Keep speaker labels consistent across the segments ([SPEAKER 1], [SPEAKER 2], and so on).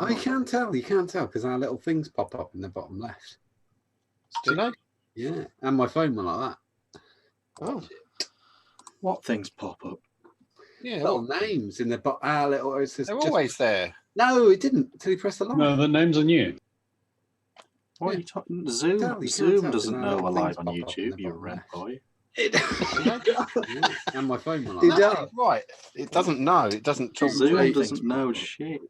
[SPEAKER 1] Oh, you can't tell because our little things pop up in the bottom left.
[SPEAKER 2] Do they?
[SPEAKER 1] Yeah, and my phone went like that.
[SPEAKER 2] Oh,
[SPEAKER 3] What things pop up?
[SPEAKER 2] yeah.
[SPEAKER 1] Little names in the bottom. Our little. It says
[SPEAKER 2] They're
[SPEAKER 1] just...
[SPEAKER 2] always there.
[SPEAKER 1] No, it didn't until you press the live.
[SPEAKER 4] No, the names are new.
[SPEAKER 3] What are you talking? Zoom. Zoom doesn't know we're live on YouTube. You rent boy.
[SPEAKER 1] And my phone went
[SPEAKER 2] It
[SPEAKER 1] like that.
[SPEAKER 2] does. Right. It doesn't know. It doesn't talk.
[SPEAKER 3] Zoom doesn't know shit.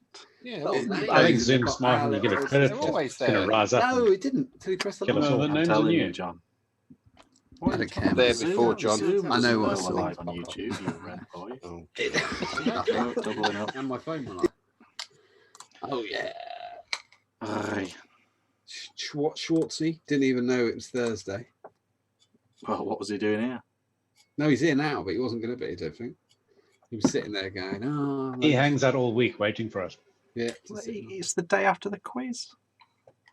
[SPEAKER 2] Yeah.
[SPEAKER 1] Little names
[SPEAKER 4] I think
[SPEAKER 1] in the
[SPEAKER 4] Zoom's
[SPEAKER 1] bottom.
[SPEAKER 4] smart
[SPEAKER 1] Our
[SPEAKER 4] when you get a
[SPEAKER 1] little-
[SPEAKER 4] credit.
[SPEAKER 2] They're always
[SPEAKER 4] It's going
[SPEAKER 2] there.
[SPEAKER 4] to rise up.
[SPEAKER 1] No,
[SPEAKER 4] and
[SPEAKER 1] it didn't until you press the
[SPEAKER 4] kill us
[SPEAKER 1] live.
[SPEAKER 4] all. The
[SPEAKER 3] I'm
[SPEAKER 4] names are
[SPEAKER 3] telling
[SPEAKER 4] new.
[SPEAKER 3] you, John.
[SPEAKER 1] What
[SPEAKER 3] What
[SPEAKER 1] a
[SPEAKER 3] are you
[SPEAKER 1] camera.
[SPEAKER 2] There before, John.
[SPEAKER 3] Zoom
[SPEAKER 1] I know
[SPEAKER 3] doesn't
[SPEAKER 1] what
[SPEAKER 3] we're
[SPEAKER 1] a
[SPEAKER 3] live on
[SPEAKER 1] thing
[SPEAKER 3] YouTube. You rent boy.
[SPEAKER 2] Oh.
[SPEAKER 3] No, doubling up.
[SPEAKER 1] And my phone went like. Oh yeah.
[SPEAKER 3] Aye.
[SPEAKER 1] Schwartzy didn't even know it was Thursday.
[SPEAKER 3] Well, what was he doing here?
[SPEAKER 1] No, he's here now, but he wasn't going to be. I don't think. He was sitting there going, "Oh."
[SPEAKER 4] He hangs out all week waiting for us.
[SPEAKER 1] Yeah.
[SPEAKER 3] It's the day after the quiz.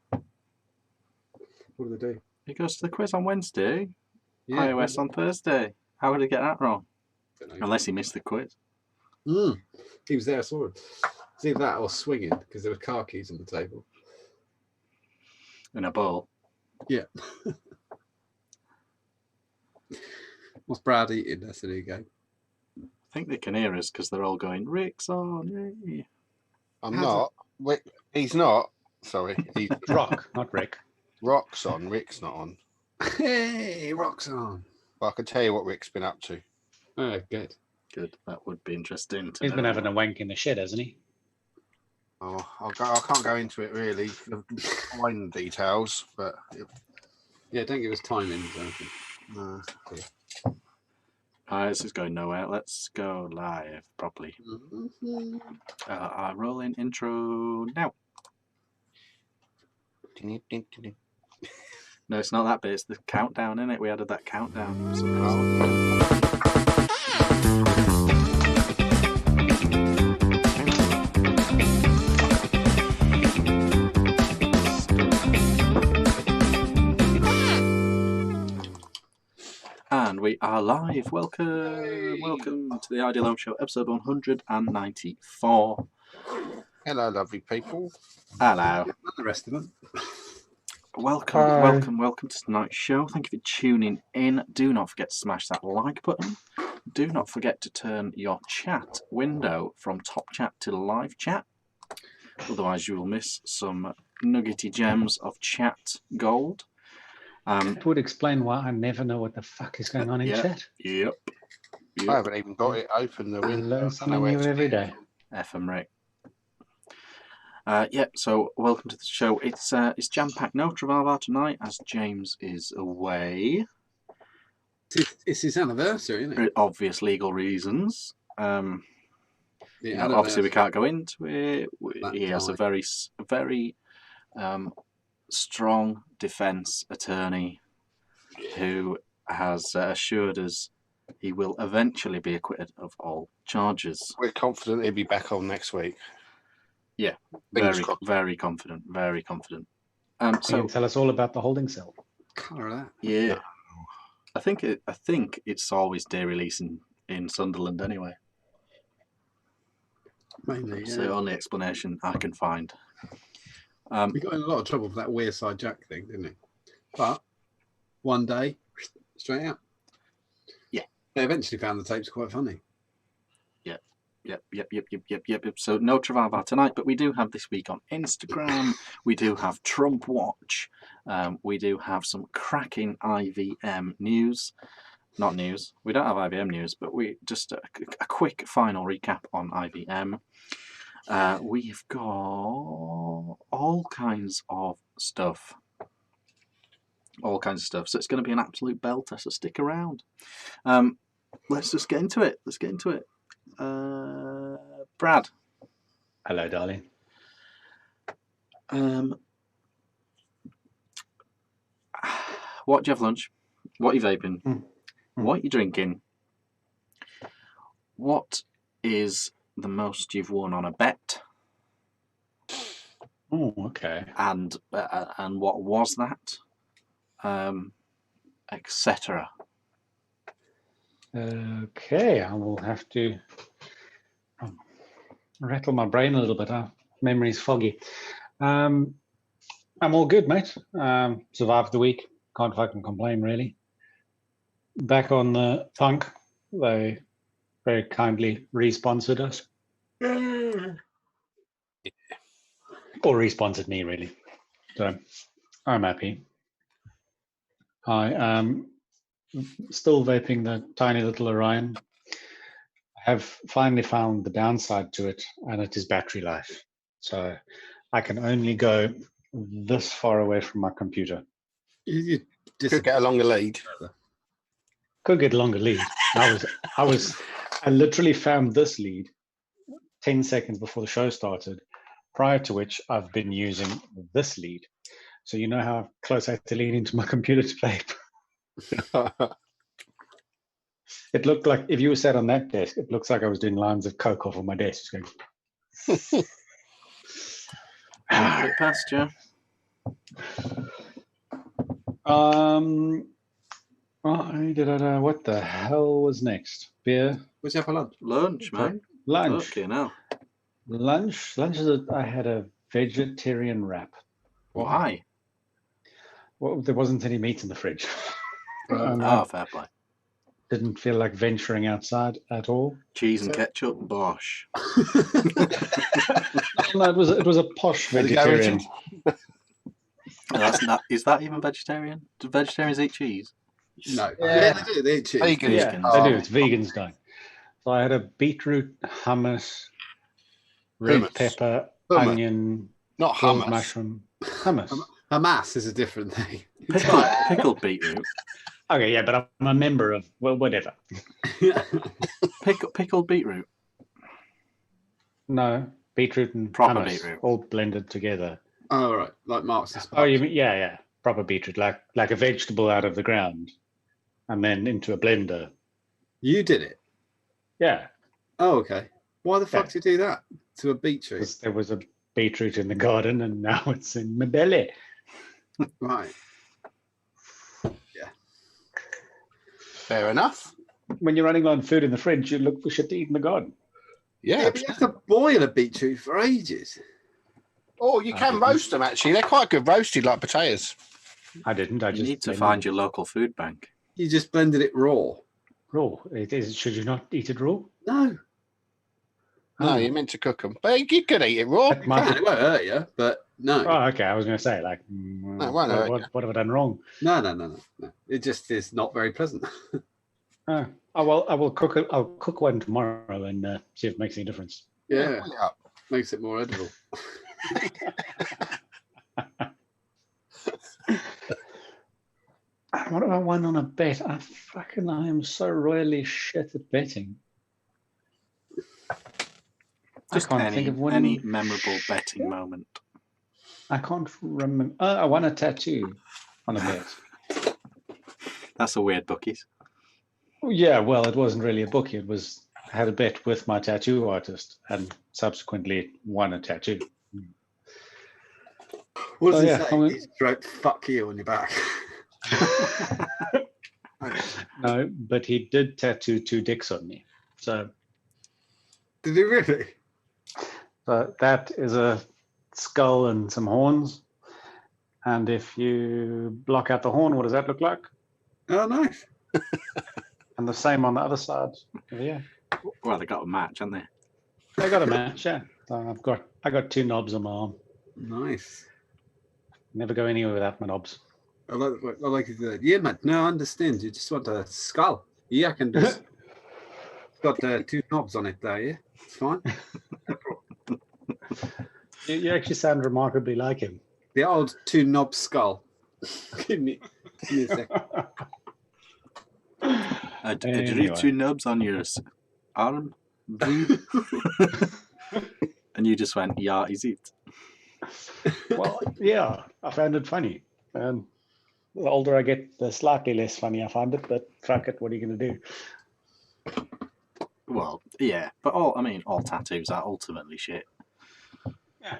[SPEAKER 1] What do they do?
[SPEAKER 3] He goes to the quiz on Wednesday.
[SPEAKER 1] Yeah.
[SPEAKER 3] iOS on Thursday. How would he get that wrong?
[SPEAKER 1] Don't know.
[SPEAKER 3] Unless he missed the quiz.
[SPEAKER 1] He was there. I saw him. It's either that or swinging because there were car keys on the table.
[SPEAKER 3] In a bowl.
[SPEAKER 1] Yeah. What's Brad eating? That's a new game.
[SPEAKER 3] I think they can hear us because they're all going, Rick's on. Yay.
[SPEAKER 2] I'm not. He's not. Sorry. He's
[SPEAKER 4] Rock, not Rick.
[SPEAKER 2] Rock's on. Rick's not on.
[SPEAKER 1] Hey, rocks on.
[SPEAKER 2] But I can tell you what Rick's been up to.
[SPEAKER 1] Oh, good.
[SPEAKER 3] Good. That would be interesting. To
[SPEAKER 4] He's been
[SPEAKER 3] know.
[SPEAKER 4] having a wank in the shed, hasn't he?
[SPEAKER 2] Oh, I can't go into it really. Fine details, but
[SPEAKER 1] Yeah, don't give us timings or anything.
[SPEAKER 2] no.
[SPEAKER 3] This is going nowhere. Let's go live properly. Rolling intro now. No, it's not that bit. It's the countdown, isn't it? We added that countdown. For some reason. And we are live. Welcome, welcome to the Ideal Home Show, episode 194.
[SPEAKER 2] Hello, lovely people.
[SPEAKER 3] Hello.
[SPEAKER 1] And the rest of them.
[SPEAKER 3] Welcome to tonight's show. Thank you for tuning in. Do not forget to smash that like button. Do not forget to turn your chat window from top chat to live chat. Otherwise, you will miss some nuggety gems of chat gold.
[SPEAKER 4] It would explain why I never know what the fuck is going on in chat.
[SPEAKER 3] Yep.
[SPEAKER 2] I haven't even got it open. The
[SPEAKER 4] I
[SPEAKER 2] window.
[SPEAKER 4] learn something new every day.
[SPEAKER 3] FM Rick. So welcome to the show. It's jam-packed. No Travalvar tonight as James is away.
[SPEAKER 1] It's his anniversary, isn't it?
[SPEAKER 3] For obvious legal reasons. Obviously we can't go into it. He has a very strong defence attorney who has assured us he will eventually be acquitted of all charges.
[SPEAKER 2] We're confident he'll be back on next week.
[SPEAKER 3] Yeah,
[SPEAKER 2] Fingers
[SPEAKER 3] very,
[SPEAKER 2] crossed.
[SPEAKER 3] very confident. Very confident.
[SPEAKER 4] So you
[SPEAKER 3] So
[SPEAKER 4] can tell us all about the holding cell.
[SPEAKER 1] Colour of that.
[SPEAKER 3] yeah, I think it's always day release in Sunderland anyway.
[SPEAKER 1] Mainly,
[SPEAKER 3] It's
[SPEAKER 1] yeah.
[SPEAKER 3] the only explanation I can find.
[SPEAKER 1] We got in a lot of trouble for that weird side jack thing, didn't we? But one day, straight out.
[SPEAKER 3] Yeah.
[SPEAKER 1] They eventually found the tapes quite funny.
[SPEAKER 3] Yep. So no Travalvar tonight, but we do have this week on Instagram. We do have Trump Watch. We do have some cracking IVM news. Not news. We don't have IVM news, but we just a quick final recap on IVM. We've got all kinds of stuff. So it's going to be an absolute belter. So stick around. Let's just get into it. Brad.
[SPEAKER 4] Hello, darling.
[SPEAKER 3] What do you have for lunch? What are you vaping? What are you drinking? What is the most you've won on a bet?
[SPEAKER 4] Oh, okay.
[SPEAKER 3] And what was that? Etc.
[SPEAKER 4] Okay, I will have to rattle my brain a little bit. Memory's foggy. I'm all good, mate. Survived the week. Can't fucking complain, really. Back on the punk. They very kindly re-sponsored us. Or re-sponsored me, really. So I'm happy. I am still vaping the tiny little Orion. I have finally found the downside to it, and it is battery life. So I can only go this far away from my computer.
[SPEAKER 2] You could get a longer lead.
[SPEAKER 4] Could get a longer lead. I literally found this lead 10 seconds before the show started, prior to which I've been using this lead. So you know how close I had to lean into my computer to vape. It looked like, if you were sat on that desk, it looks like I was doing lines of coke off of my desk. Just going,
[SPEAKER 3] Put it past you.
[SPEAKER 4] What the hell was next? Beer?
[SPEAKER 1] What's you have for lunch?
[SPEAKER 3] Lunch, man.
[SPEAKER 4] Lunch.
[SPEAKER 3] Fucking hell.
[SPEAKER 4] Lunch I had a vegetarian wrap.
[SPEAKER 3] Why?
[SPEAKER 4] Well, there wasn't any meat in the fridge.
[SPEAKER 3] Fair play.
[SPEAKER 4] Didn't feel like venturing outside at all.
[SPEAKER 3] Cheese and ketchup, bosh.
[SPEAKER 4] No, it was a posh vegetarian.
[SPEAKER 3] That's not, is that even vegetarian? Do vegetarians eat cheese?
[SPEAKER 1] No.
[SPEAKER 2] Yeah.
[SPEAKER 1] They do. They eat cheese.
[SPEAKER 2] Vegan.
[SPEAKER 4] Yeah,
[SPEAKER 3] Vegans.
[SPEAKER 4] they do. It's vegans dying. So I had a beetroot hummus, red
[SPEAKER 2] Hummus.
[SPEAKER 4] pepper,
[SPEAKER 2] Hummus.
[SPEAKER 4] onion,
[SPEAKER 2] Not
[SPEAKER 4] grilled
[SPEAKER 2] hummus.
[SPEAKER 4] mushroom. Hummus.
[SPEAKER 1] Hamas is a different thing.
[SPEAKER 3] Pickled beetroot.
[SPEAKER 4] Okay, yeah, but I'm a member of, well, whatever.
[SPEAKER 3] Pickled beetroot.
[SPEAKER 4] No, beetroot and
[SPEAKER 3] Proper
[SPEAKER 4] hummus
[SPEAKER 3] beetroot.
[SPEAKER 4] all blended together.
[SPEAKER 1] Oh, right. Like Marx's.
[SPEAKER 4] Oh, you mean, yeah, proper beetroot, like a vegetable out of the ground, and then into a blender.
[SPEAKER 1] You did it?
[SPEAKER 4] Yeah,
[SPEAKER 1] Oh, okay. Why the fuck
[SPEAKER 4] Yeah.
[SPEAKER 1] did you do that to a beetroot?
[SPEAKER 4] because there was a beetroot in the garden, and now it's in my belly.
[SPEAKER 1] Right.
[SPEAKER 2] Fair enough.
[SPEAKER 4] When you're running low on food in the fridge, you look for shit to eat in the garden.
[SPEAKER 2] Yeah.
[SPEAKER 1] Yeah, but you have to boil a beetroot for ages.
[SPEAKER 2] Oh, you can roast them, actually. They're quite good roasted, like potatoes.
[SPEAKER 4] I didn't. I
[SPEAKER 3] You
[SPEAKER 4] just
[SPEAKER 3] need to find your local food bank.
[SPEAKER 1] You just blended it raw.
[SPEAKER 4] raw. It is. Should you not eat it raw?
[SPEAKER 1] No.
[SPEAKER 2] No, you're meant to cook them. But you could eat it raw.
[SPEAKER 4] That might
[SPEAKER 1] It won't hurt you, but no.
[SPEAKER 4] Oh, okay. I was going to say, like,
[SPEAKER 2] it won't hurt you.
[SPEAKER 4] what have I done wrong?
[SPEAKER 1] No. It just is not very pleasant.
[SPEAKER 4] I will cook it. I'll cook one tomorrow and see if it makes any difference.
[SPEAKER 1] Yeah,
[SPEAKER 2] Pull it up.
[SPEAKER 1] makes it more edible.
[SPEAKER 4] What have I won on a bet? I am so royally shit at betting.
[SPEAKER 3] Just
[SPEAKER 4] I can't think of winning.
[SPEAKER 3] any memorable betting moment.
[SPEAKER 4] I can't remember. I won a tattoo on a bet.
[SPEAKER 3] That's a weird bookies.
[SPEAKER 4] Yeah, well, it wasn't really a bookie. I had a bet with my tattoo artist and subsequently won a tattoo.
[SPEAKER 1] What does
[SPEAKER 4] Oh,
[SPEAKER 1] he
[SPEAKER 4] yeah,
[SPEAKER 1] say? He wrote "fuck you" on your back.
[SPEAKER 4] No, but he did tattoo 2 dicks on me. So
[SPEAKER 1] Did he really?
[SPEAKER 4] that is a skull and some horns. And if you block out the horn, what does that look like?
[SPEAKER 1] Oh, nice.
[SPEAKER 4] And the same on the other side. Yeah,
[SPEAKER 3] Well, they got a match, haven't they?
[SPEAKER 4] I got a match. Yeah, so I got 2 knobs on my arm.
[SPEAKER 1] Nice.
[SPEAKER 4] Never go anywhere without my knobs.
[SPEAKER 1] I like it. Yeah, man. No, I understand. You just want a skull. Yeah, I can do. It's got 2 knobs on it there. Yeah, it's fine. No problem.
[SPEAKER 4] You actually sound remarkably like him.
[SPEAKER 1] The old 2-knob skull. give me a second.
[SPEAKER 3] Did
[SPEAKER 4] Anyway.
[SPEAKER 3] you 2 knobs on your arm? Dude? And you just went, yeah, is it?
[SPEAKER 4] Well, yeah, I found it funny. The older I get, the slightly less funny I find it, but fuck it, what are you going to do?
[SPEAKER 3] Well, yeah, but all tattoos are ultimately shit.
[SPEAKER 4] Yeah.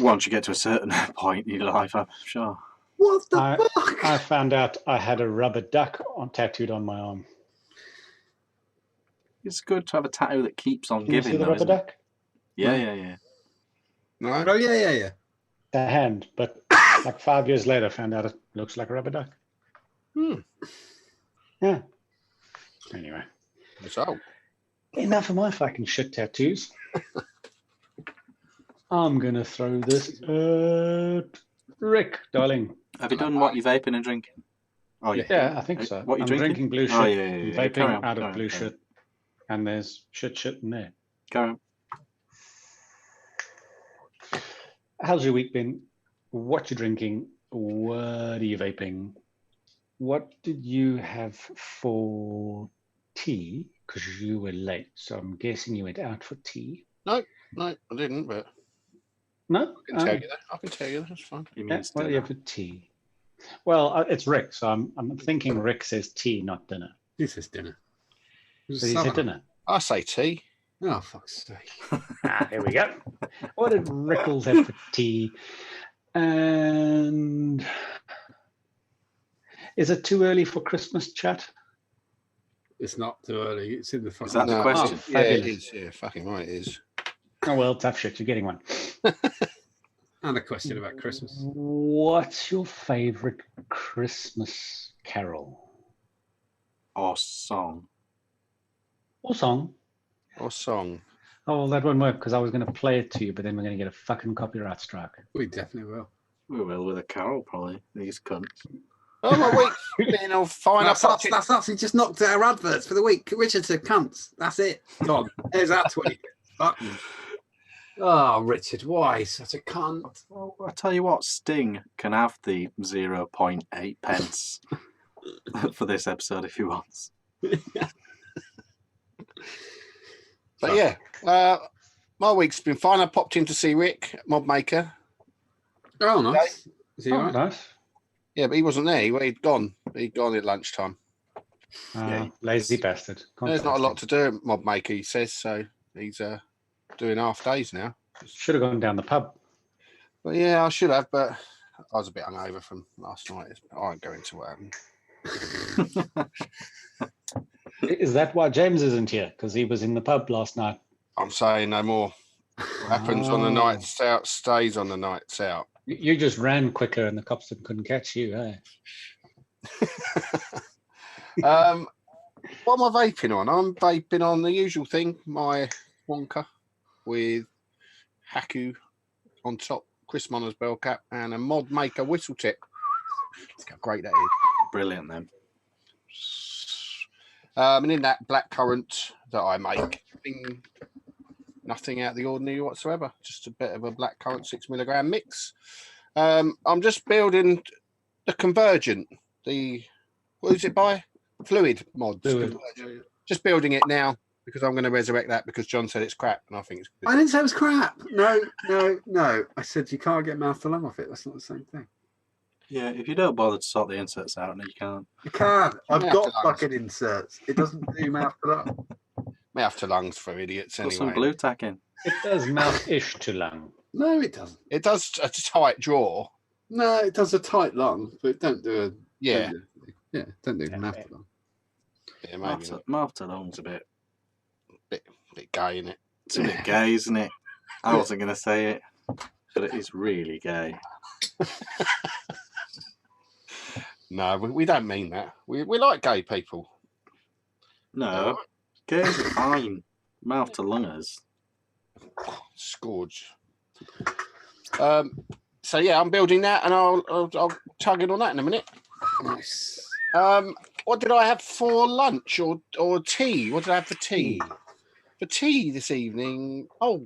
[SPEAKER 3] Once you get to a certain point in your life, I'm sure.
[SPEAKER 1] What the fuck?
[SPEAKER 4] I found out I had a rubber duck tattooed on my arm.
[SPEAKER 3] It's good to have a tattoo that keeps on
[SPEAKER 4] Can you see
[SPEAKER 3] giving,
[SPEAKER 4] the
[SPEAKER 3] though,
[SPEAKER 4] rubber
[SPEAKER 3] isn't it?
[SPEAKER 4] duck?
[SPEAKER 3] Yeah.
[SPEAKER 2] No.
[SPEAKER 1] Oh yeah.
[SPEAKER 4] The hand, but like 5 years later, found out it looks like a rubber duck.
[SPEAKER 2] Hmm.
[SPEAKER 4] Yeah. Anyway,
[SPEAKER 2] So,
[SPEAKER 4] enough of my fucking shit tattoos. I'm gonna throw this at Rick, darling.
[SPEAKER 3] Have you done what you're vaping and drinking? Oh,
[SPEAKER 4] Yeah, I think so.
[SPEAKER 3] What you
[SPEAKER 4] I'm
[SPEAKER 3] drinking?
[SPEAKER 4] drinking blue shit.
[SPEAKER 3] Oh, yeah.
[SPEAKER 4] I'm
[SPEAKER 3] Carry
[SPEAKER 4] vaping
[SPEAKER 3] on,
[SPEAKER 4] out
[SPEAKER 3] carry
[SPEAKER 4] of
[SPEAKER 3] on,
[SPEAKER 4] blue
[SPEAKER 3] carry on.
[SPEAKER 4] shit, and there's shit in there.
[SPEAKER 3] Carry on.
[SPEAKER 4] How's your week been? What you drinking? What are you vaping? What did you have for tea? Because you were late, so I'm guessing you went out for tea.
[SPEAKER 2] no, I didn't, but
[SPEAKER 4] No?
[SPEAKER 2] I can tell you that. I can tell you that. That's fine.
[SPEAKER 3] He
[SPEAKER 4] Yeah,
[SPEAKER 3] means
[SPEAKER 4] what do you
[SPEAKER 3] dinner.
[SPEAKER 4] have for tea? Well, it's Rick, so I'm thinking Rick says tea, not dinner.
[SPEAKER 1] He says dinner.
[SPEAKER 4] So he said dinner.
[SPEAKER 2] I say tea.
[SPEAKER 1] Oh, fuck's sake.
[SPEAKER 4] Here we go. What did Rickles have for tea? And is it too early for Christmas chat?
[SPEAKER 1] It's not too early. It's in the fucking.
[SPEAKER 3] Is that the
[SPEAKER 2] No,
[SPEAKER 3] question?
[SPEAKER 2] Yeah, it
[SPEAKER 4] Fabulous.
[SPEAKER 2] is. Yeah, fucking right, it is.
[SPEAKER 4] Oh, well, tough shit. You're getting one.
[SPEAKER 1] And a question about Christmas.
[SPEAKER 4] What's your favorite Christmas carol
[SPEAKER 3] Or song?
[SPEAKER 4] or song?
[SPEAKER 2] Or song.
[SPEAKER 4] Oh, well, that won't work because I was going to play it to you, but then we're going to get a fucking copyright strike.
[SPEAKER 1] We definitely will.
[SPEAKER 3] We will with a carol, probably. These cunts.
[SPEAKER 2] Oh, my week's been all fine.
[SPEAKER 1] That's us. He just knocked out our adverts for the week. Richard said cunts. That's it. Gone. There's our 20. Fuck. Oh, Richard, why such a cunt?
[SPEAKER 3] Well, I tell you what, Sting can have the 0.8 pence for this episode if he wants.
[SPEAKER 2] But yeah, my week's been fine. I popped in to see Rick, Mod Maker.
[SPEAKER 1] Oh, nice. Is he all right?
[SPEAKER 4] Nice.
[SPEAKER 2] Yeah, but he wasn't there. He'd gone. He'd gone at lunchtime.
[SPEAKER 4] Lazy bastard.
[SPEAKER 2] There's not a lot to do at Mod Maker, he says, so he's doing half days now.
[SPEAKER 4] Should have gone down the pub.
[SPEAKER 2] But yeah, I should have, but I was a bit hungover from last night. I won't go into what happened.
[SPEAKER 4] Is that why James isn't here? Because he was in the pub last night.
[SPEAKER 2] I'm saying no more. What happens on the nights out stays on the nights out.
[SPEAKER 4] You just ran quicker and the cops couldn't catch you, eh?
[SPEAKER 2] What am I vaping on? I'm vaping on the usual thing, my Wonka with Haku on top, Chris Monner's bell cap, and a Mod Maker whistle tip. Look how great that is.
[SPEAKER 3] Brilliant, then.
[SPEAKER 2] And in that blackcurrant that I make, nothing out of the ordinary whatsoever. Just a bit of a blackcurrant 6 milligram mix. I'm just building the Convergent. What is it by? Fluid Mods.
[SPEAKER 4] Fluid.
[SPEAKER 2] Just building it now because I'm going to resurrect that because John said it's crap and I think it's good.
[SPEAKER 1] I didn't say it was crap. No. I said you can't get mouth to lung off it. That's not the same thing.
[SPEAKER 3] Yeah, if you don't bother to sort the inserts out, then you can't.
[SPEAKER 1] You can. I've
[SPEAKER 2] Mouth
[SPEAKER 1] got
[SPEAKER 2] to lungs.
[SPEAKER 1] fucking inserts. It doesn't do mouth to lung.
[SPEAKER 2] Mouth to lungs for idiots
[SPEAKER 3] Put some
[SPEAKER 2] anyway.
[SPEAKER 3] blue tack in.
[SPEAKER 4] It does mouth-ish to lung.
[SPEAKER 1] No, it doesn't.
[SPEAKER 2] It does a tight draw.
[SPEAKER 1] No, it does a tight lung, but it don't do a
[SPEAKER 2] Yeah.
[SPEAKER 1] don't do mouth to lung.
[SPEAKER 2] Yeah, maybe
[SPEAKER 3] Mouth to lung's a bit
[SPEAKER 2] gay, isn't it?
[SPEAKER 3] It's a bit gay, isn't it? I wasn't going to say it, but it is really gay.
[SPEAKER 2] No, we don't mean that. We like gay people.
[SPEAKER 3] No, gays are fine. Mouth to lungers.
[SPEAKER 2] Scourge. So yeah, I'm building that, and I'll tug in on that in a minute.
[SPEAKER 1] Nice.
[SPEAKER 2] What did I have for lunch or tea? What did I have for tea? For tea this evening, I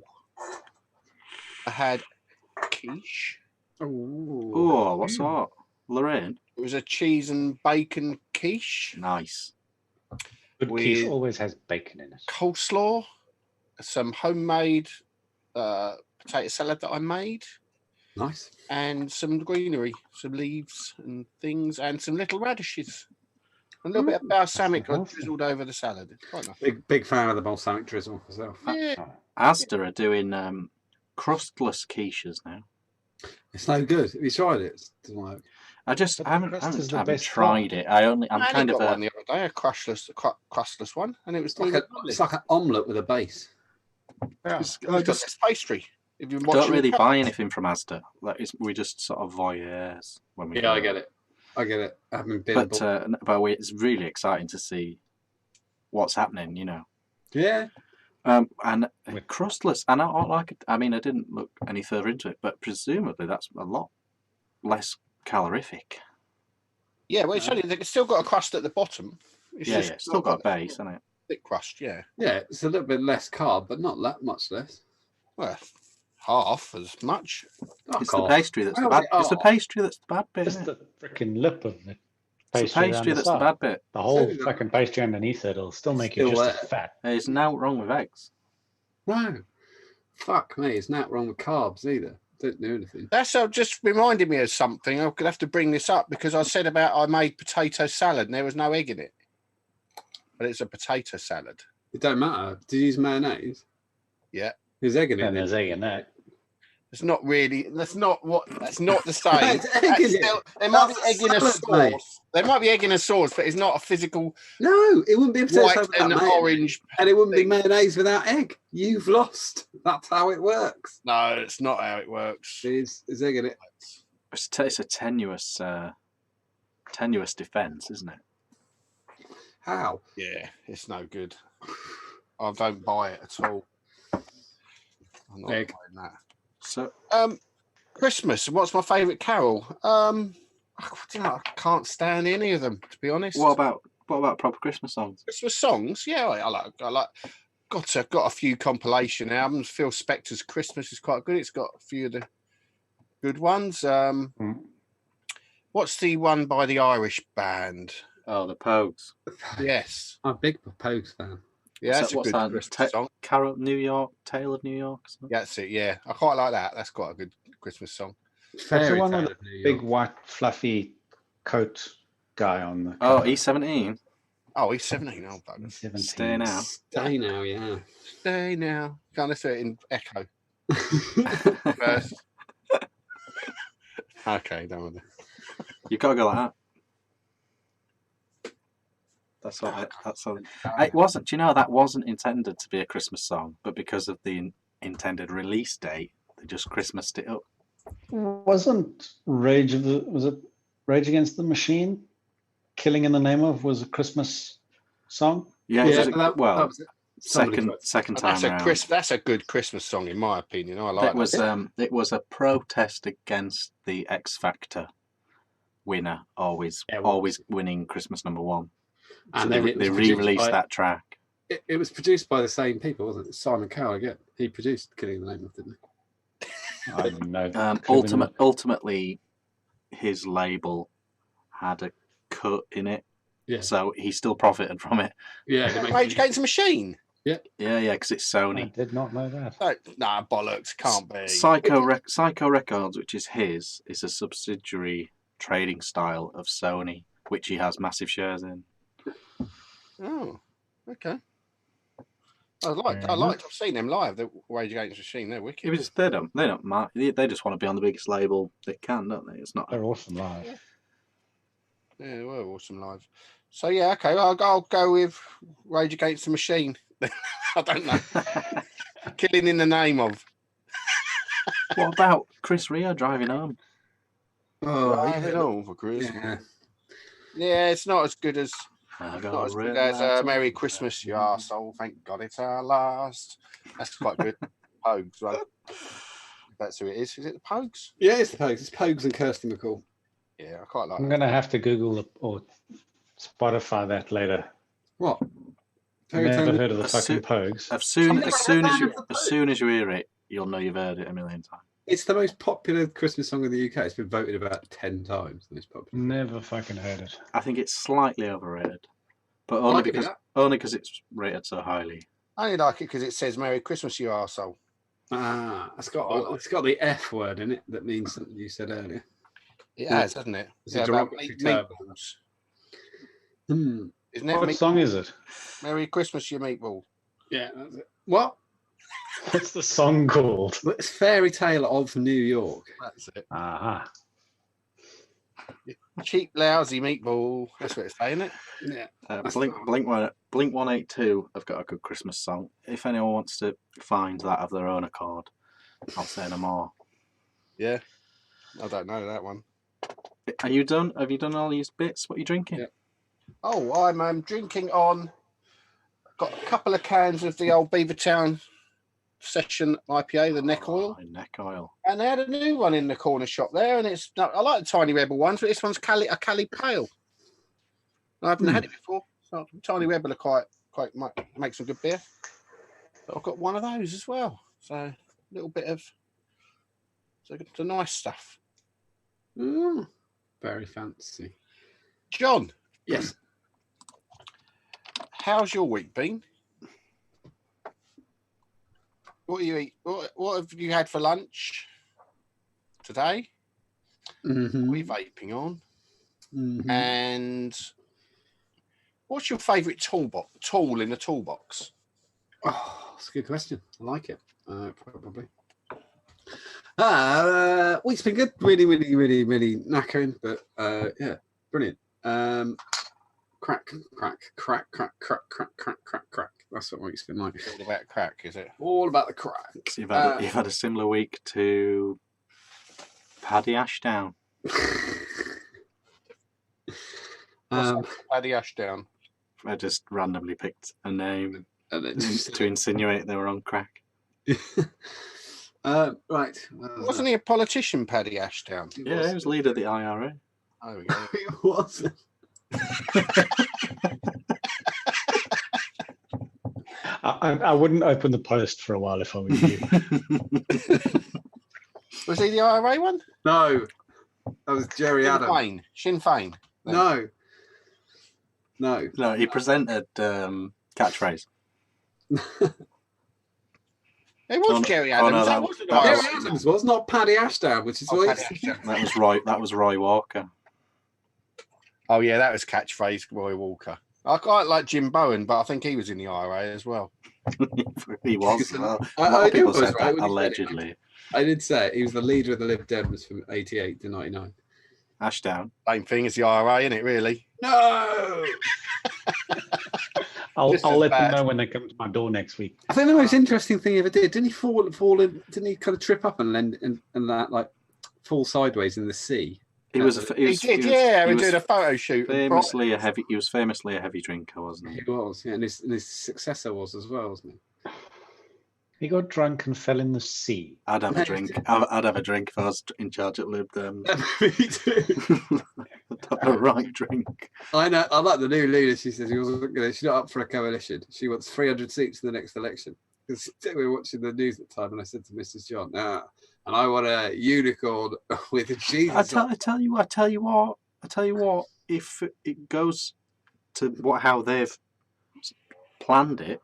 [SPEAKER 2] had quiche.
[SPEAKER 3] Oh, what's that? Lorraine?
[SPEAKER 2] It was a cheese and bacon quiche.
[SPEAKER 3] Nice.
[SPEAKER 4] Good quiche always has bacon in it.
[SPEAKER 2] Coleslaw, some homemade potato salad that I made.
[SPEAKER 1] Nice.
[SPEAKER 2] And some greenery, some leaves and things, and some little radishes. A little bit of balsamic I drizzled over the salad. It's quite nice.
[SPEAKER 1] Big fan of the balsamic drizzle myself.
[SPEAKER 2] Yeah.
[SPEAKER 3] Asda are doing crustless quiches now.
[SPEAKER 1] It's no good. Have you tried it? It doesn't work.
[SPEAKER 3] I haven't
[SPEAKER 4] crust is the
[SPEAKER 3] haven't
[SPEAKER 4] best
[SPEAKER 3] tried it. I'm kind of
[SPEAKER 2] got one the other day, a crustless one, and it was
[SPEAKER 1] It's like an omelette with a base.
[SPEAKER 2] it's got this pastry. If you're
[SPEAKER 3] Don't really buy anything from Asda. Like we just sort of voyeurs when we.
[SPEAKER 1] Yeah,
[SPEAKER 3] go.
[SPEAKER 1] I get it. I haven't been.
[SPEAKER 3] But it's really exciting to see what's happening. You know.
[SPEAKER 1] Yeah.
[SPEAKER 3] And crustless. And I mean, I didn't look any further into it, but presumably that's a lot less calorific.
[SPEAKER 2] Yeah, well, it's only it's still got a crust at the bottom.
[SPEAKER 3] It's still got a base, hasn't it?
[SPEAKER 2] Thick crust, yeah.
[SPEAKER 1] Yeah, it's a little bit less carb, but not that much less.
[SPEAKER 2] Well, half as much.
[SPEAKER 3] It's the pastry that's the bad. It's the pastry that's the bad bit.
[SPEAKER 4] Just the freaking lip of the
[SPEAKER 3] It's the pastry that's the bad bit.
[SPEAKER 4] The whole fucking pastry underneath it'll still make you just as fat.
[SPEAKER 3] There's no wrong with eggs.
[SPEAKER 1] No. Fuck me, it's not wrong with carbs either. Don't do anything.
[SPEAKER 2] That's just reminded me of something. I'm gonna have to bring this up because I said about I made potato salad and there was no egg in it. But it's a potato salad.
[SPEAKER 1] It don't matter. Do you use mayonnaise?
[SPEAKER 2] Yeah.
[SPEAKER 1] There's egg in it.
[SPEAKER 4] And there's egg in that.
[SPEAKER 2] It's not really. That's not the same. There might be egg in a sauce.
[SPEAKER 1] Mate.
[SPEAKER 2] There might be egg in a sauce, but it's not a physical.
[SPEAKER 1] No, it wouldn't be a potato
[SPEAKER 2] white
[SPEAKER 1] salad
[SPEAKER 2] and
[SPEAKER 1] without
[SPEAKER 2] orange.
[SPEAKER 1] and it wouldn't be mayonnaise without egg. You've lost. That's how it works.
[SPEAKER 2] No, it's not how it works.
[SPEAKER 1] There's egg in it.
[SPEAKER 3] It's a tenuous defence, isn't it?
[SPEAKER 1] How?
[SPEAKER 2] Yeah, it's no good. I don't buy it at all. I'm not
[SPEAKER 1] Egg.
[SPEAKER 2] buying that.
[SPEAKER 3] So,
[SPEAKER 2] Christmas. What's my favourite carol? I can't stand any of them, to be honest.
[SPEAKER 3] what about proper Christmas songs?
[SPEAKER 2] Christmas songs? Yeah, I like. Got a few compilation albums. Phil Spector's Christmas is quite good. It's got a few of the good ones. What's the one by the Irish band?
[SPEAKER 3] Oh, the Pogues.
[SPEAKER 2] Yes.
[SPEAKER 1] I'm a big Pogues fan.
[SPEAKER 2] Yeah, that's a good Christmas song.
[SPEAKER 3] Carol New York, Tale of New York.
[SPEAKER 2] Yeah, that's it. Yeah, I quite like that. That's quite a good Christmas song.
[SPEAKER 4] That's the one with the big white fluffy coat guy on the
[SPEAKER 3] Oh,
[SPEAKER 4] cover.
[SPEAKER 3] E17.
[SPEAKER 2] Oh, he's 17. Oh, bugger.
[SPEAKER 4] 17.
[SPEAKER 3] Stay now.
[SPEAKER 1] Stay now, yeah.
[SPEAKER 2] Stay now. Can't listen to it in echo first. Okay, don't worry.
[SPEAKER 3] You've got to go like that. That's all. It wasn't. Do you know that wasn't intended to be a Christmas song, but because of the intended release date, they just Christmased it up.
[SPEAKER 4] Wasn't Rage Against the Machine? Killing in the Name of was a Christmas song.
[SPEAKER 3] Yeah,
[SPEAKER 1] that was it.
[SPEAKER 3] second time around.
[SPEAKER 2] That's a good Christmas song, in my opinion. I like that.
[SPEAKER 3] It was a protest against the X Factor winner always winning Christmas #1.
[SPEAKER 1] And
[SPEAKER 3] so they re-released that track.
[SPEAKER 1] It was produced by the same people, wasn't it? Simon Cowell again. He produced Killing in the Name of, didn't he?
[SPEAKER 4] I didn't know that.
[SPEAKER 3] Ultimately, his label had a cut in it, so he still profited from it.
[SPEAKER 1] Yeah,
[SPEAKER 2] Rage Against the Machine.
[SPEAKER 3] Yeah, because it's Sony.
[SPEAKER 4] I did not know that.
[SPEAKER 2] Nah, bollocks, can't be.
[SPEAKER 3] Psycho Records, which is his, is a subsidiary trading style of Sony, which he has massive shares in.
[SPEAKER 2] Oh, okay. I've seen them live. The Rage Against the Machine, they're wicked.
[SPEAKER 3] They don't mind. They just want to be on the biggest label they can, don't they? It's not.
[SPEAKER 4] They're awesome live.
[SPEAKER 2] Yeah, they were awesome live. So yeah, okay. I'll go with Rage Against the Machine. I don't know. Killing in the Name of.
[SPEAKER 3] What about Chris Rea driving home?
[SPEAKER 1] Oh,
[SPEAKER 2] Driving home for Chris.
[SPEAKER 1] Yeah,
[SPEAKER 2] it's not as good as. Merry Christmas, you arsehole. Thank God it's our last. That's quite good. Pogues, right? That's who it is. Is it the Pogues?
[SPEAKER 1] Yeah, it's the Pogues. It's Pogues and Kirsty McCall.
[SPEAKER 2] Yeah, I quite like
[SPEAKER 4] I'm going to have to Google or Spotify that later.
[SPEAKER 1] What?
[SPEAKER 4] I've never heard of the fucking Pogues.
[SPEAKER 3] As soon as you hear it, you'll know you've heard it a million times.
[SPEAKER 1] It's the most popular Christmas song in the UK. It's been voted about 10 times. The most popular.
[SPEAKER 4] Never fucking heard it.
[SPEAKER 3] I think it's slightly overrated, but only because it's rated so highly.
[SPEAKER 2] I only like it because it says "Merry Christmas, you arsehole."
[SPEAKER 1] It's got the F word in it that means something you said earlier.
[SPEAKER 2] It has, hasn't it?
[SPEAKER 1] It's a derogatory term.
[SPEAKER 2] Isn't it?
[SPEAKER 4] What song is it?
[SPEAKER 2] Merry Christmas, you meatball.
[SPEAKER 1] Yeah, that's it. What?
[SPEAKER 4] What's the song called?
[SPEAKER 1] It's Fairy Tale of New York.
[SPEAKER 2] That's it.
[SPEAKER 4] Aha.
[SPEAKER 2] Cheap, lousy meatball. That's what it's saying, isn't it?
[SPEAKER 1] Yeah.
[SPEAKER 3] Blink 182 have got a good Christmas song. If anyone wants to find that of their own accord, I'll say no more.
[SPEAKER 2] Yeah, I don't know that one.
[SPEAKER 3] Are you done? Have you done all these bits? What are you drinking?
[SPEAKER 1] Yeah.
[SPEAKER 2] Oh, I'm drinking on. Got a couple of cans of the old Beavertown Session IPA, the neck oil.
[SPEAKER 3] Neck oil.
[SPEAKER 2] And they had a new one in the corner shop there, and it's I like the Tiny Rebel ones, but this one's a Cali Pale. I haven't had it before. So Tiny Rebel are quite make some good beer. But I've got one of those as well. So a little bit of the nice stuff.
[SPEAKER 1] Very fancy.
[SPEAKER 2] John.
[SPEAKER 1] Yes.
[SPEAKER 2] How's your week been? What do you eat? What have you had for lunch today?
[SPEAKER 1] Mm-hmm.
[SPEAKER 2] What are you vaping on?
[SPEAKER 1] Mm-hmm.
[SPEAKER 2] And what's your favourite tool in the toolbox?
[SPEAKER 1] Oh, that's a good question. I like it. Probably. Week's been good. Really knackering, but yeah, brilliant. Crack. That's what week's been like.
[SPEAKER 2] It's all about crack, is it?
[SPEAKER 1] All about the crack.
[SPEAKER 3] So you've had a similar week to Paddy Ashdown.
[SPEAKER 2] Paddy Ashdown.
[SPEAKER 3] I just randomly picked a name
[SPEAKER 1] and then
[SPEAKER 3] to insinuate they were on crack.
[SPEAKER 1] Right.
[SPEAKER 2] Wasn't he a politician, Paddy Ashdown?
[SPEAKER 3] He was leader of the IRA.
[SPEAKER 2] Oh, we go.
[SPEAKER 1] He wasn't.
[SPEAKER 4] I wouldn't open the post for a while if I were you.
[SPEAKER 2] Was he the IRA one?
[SPEAKER 1] No. That was Jerry Adams.
[SPEAKER 2] Sinn Féin.
[SPEAKER 1] No.
[SPEAKER 3] No, he presented catchphrase.
[SPEAKER 2] It was Jerry Adams.
[SPEAKER 3] no,
[SPEAKER 2] that wasn't
[SPEAKER 1] Jerry Adams was not Paddy Ashdown, which is what
[SPEAKER 3] That was Roy Walker.
[SPEAKER 2] Oh yeah, that was catchphrase Roy Walker. I quite like Jim Bowen, but I think he was in the IRA as well.
[SPEAKER 3] He was. Well,
[SPEAKER 1] a
[SPEAKER 3] lot of people
[SPEAKER 1] was
[SPEAKER 3] said
[SPEAKER 1] right
[SPEAKER 3] that, allegedly.
[SPEAKER 1] I did say it. He was the leader of the Lib Dems from 88 to 99.
[SPEAKER 3] Ashdown.
[SPEAKER 2] Same thing as the IRA, isn't it? Really?
[SPEAKER 1] No.
[SPEAKER 4] I'll let them know when they come to my door next week.
[SPEAKER 1] I think the most interesting thing he ever did, didn't he fall in? Didn't he kind of trip up and that like fall sideways in the sea?
[SPEAKER 2] He did a photo shoot.
[SPEAKER 3] He was famously a heavy drinker, wasn't he?
[SPEAKER 1] He was, yeah, and his successor was as well, wasn't he?
[SPEAKER 4] He got drunk and fell in the sea.
[SPEAKER 3] I'd have a drink. I'd have a drink if I was in charge at Lib Dems.
[SPEAKER 1] Me too.
[SPEAKER 3] I'd have a right drink.
[SPEAKER 1] I know. I like the new leader. She says she's not up for a coalition. She wants 300 seats in the next election. Because we were watching the news at the time, and I said to Mrs. John, and I want a unicorn with a Jesus.
[SPEAKER 3] I tell you what. If it goes to how they've planned it,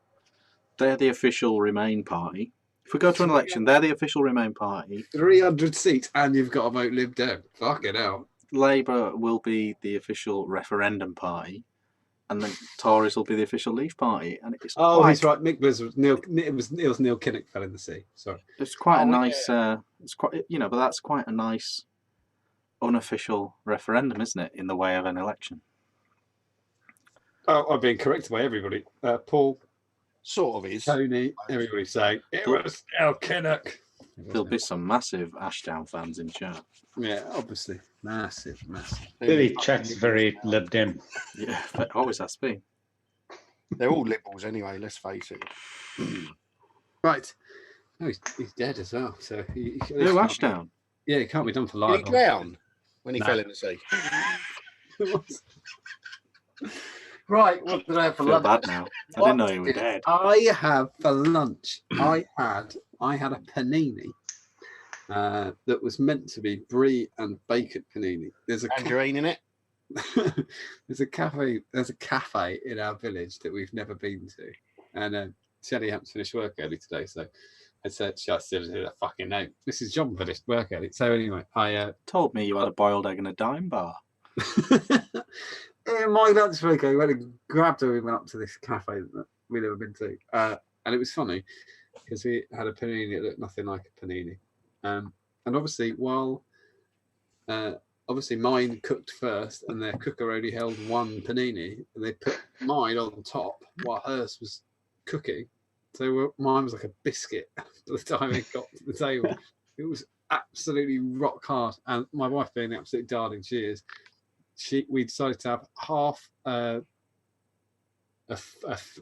[SPEAKER 3] they're the official Remain party. If we go to an election, they're the official Remain party.
[SPEAKER 1] 300 seats, and you've got to vote Lib Dem. Fucking hell.
[SPEAKER 3] Labour will be the official referendum party, and then Tories will be the official Leave party. And it's
[SPEAKER 1] he's right. Mick was Neil. It was Neil Kinnock fell in the sea. Sorry.
[SPEAKER 3] It's quite a nice. It's quite but that's quite a nice unofficial referendum, isn't it? In the way of an election.
[SPEAKER 1] Oh, I'm being corrected by everybody. Paul.
[SPEAKER 2] Sort of is.
[SPEAKER 1] Tony, everybody's saying it was Neil Kinnock.
[SPEAKER 3] There'll be some massive Ashdown fans in chat.
[SPEAKER 1] Yeah, obviously. Massive.
[SPEAKER 4] Billy chat's very Lib Dem.
[SPEAKER 3] Yeah, but always has been.
[SPEAKER 2] They're all liberals anyway, let's face it.
[SPEAKER 1] Right. Oh, he's dead as well. So
[SPEAKER 3] Who, Ashdown?
[SPEAKER 1] Yeah, he can't be done for
[SPEAKER 2] Did
[SPEAKER 1] life.
[SPEAKER 2] he drown when he fell in the sea? Right, what did I have for lunch?
[SPEAKER 3] Bad now. I didn't know you were dead.
[SPEAKER 1] I have for lunch. I had a panini that was meant to be brie and bacon panini. There's a
[SPEAKER 2] tangerine in it.
[SPEAKER 1] There's a cafe in our village that we've never been to, and Shelly hadn't finished work early today, so I said she still did a fucking name. Mrs. John finished work early, so anyway, I
[SPEAKER 3] told me you had a boiled egg and a dime bar.
[SPEAKER 1] In my lunch break, I went and grabbed her. We went up to this cafe that we'd never been to, and it was funny because we had a panini that looked nothing like a panini, and obviously obviously mine cooked first, and their cooker only held one panini, and they put mine on top while hers was cooking, So mine was like a biscuit by the time it got to the table. It was absolutely rock hard. And my wife, being the absolute darling she is, we decided to have half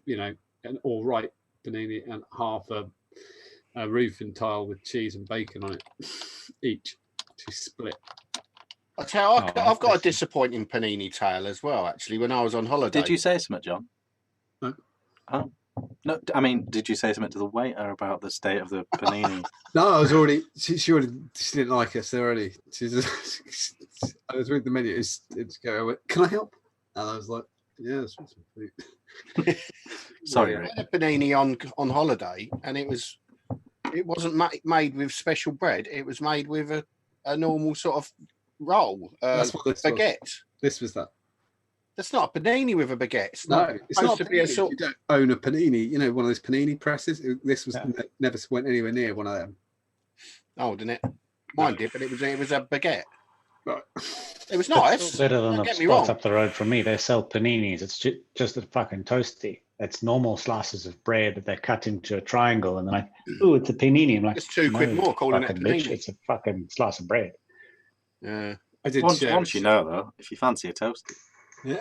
[SPEAKER 1] you know, an all right panini and half a roofing tile with cheese and bacon on it each to split.
[SPEAKER 2] I tell you, I've got a
[SPEAKER 4] that's-
[SPEAKER 2] disappointing panini tale as well. Actually, when I was on holiday,
[SPEAKER 3] Did you say something, John?
[SPEAKER 1] No.
[SPEAKER 3] Oh. No, I mean, did you say something to the waiter about the state of the panini?
[SPEAKER 1] No, I was already. She didn't like us already. I was reading the menu. It's go. I went, can I help? And I was like, yeah, that's food.
[SPEAKER 3] Sorry,
[SPEAKER 1] Yeah.
[SPEAKER 3] Rick.
[SPEAKER 2] I had a panini on holiday, and it wasn't made with special bread. It was made with a normal sort of roll,
[SPEAKER 1] That's what this was.
[SPEAKER 2] baguette.
[SPEAKER 1] This was that.
[SPEAKER 2] That's not a panini with a baguette. It's
[SPEAKER 1] No,
[SPEAKER 2] not
[SPEAKER 1] it's not
[SPEAKER 2] supposed to be a
[SPEAKER 1] panini.
[SPEAKER 2] sort.
[SPEAKER 1] You don't own a panini. You know, one of those panini presses. This was
[SPEAKER 4] Yeah.
[SPEAKER 1] never went anywhere near one of them.
[SPEAKER 2] Oh, didn't it? Mine did, but it was a baguette.
[SPEAKER 1] Right.
[SPEAKER 2] It was nice.
[SPEAKER 4] Still better than
[SPEAKER 2] Don't
[SPEAKER 4] the
[SPEAKER 2] get me
[SPEAKER 4] spots
[SPEAKER 2] wrong.
[SPEAKER 4] up the road from me. They sell paninis. It's just a fucking toasty. It's normal slices of bread that they cut into a triangle, and they're like, "Oh, it's a panini." I'm like,
[SPEAKER 2] It's £2 more calling it a
[SPEAKER 4] fucking bitch,
[SPEAKER 2] panini.
[SPEAKER 4] it's a fucking slice of bread.
[SPEAKER 2] Yeah,
[SPEAKER 1] I did
[SPEAKER 3] Once
[SPEAKER 1] share
[SPEAKER 3] you know, though, if you fancy a toasty.
[SPEAKER 1] Yeah.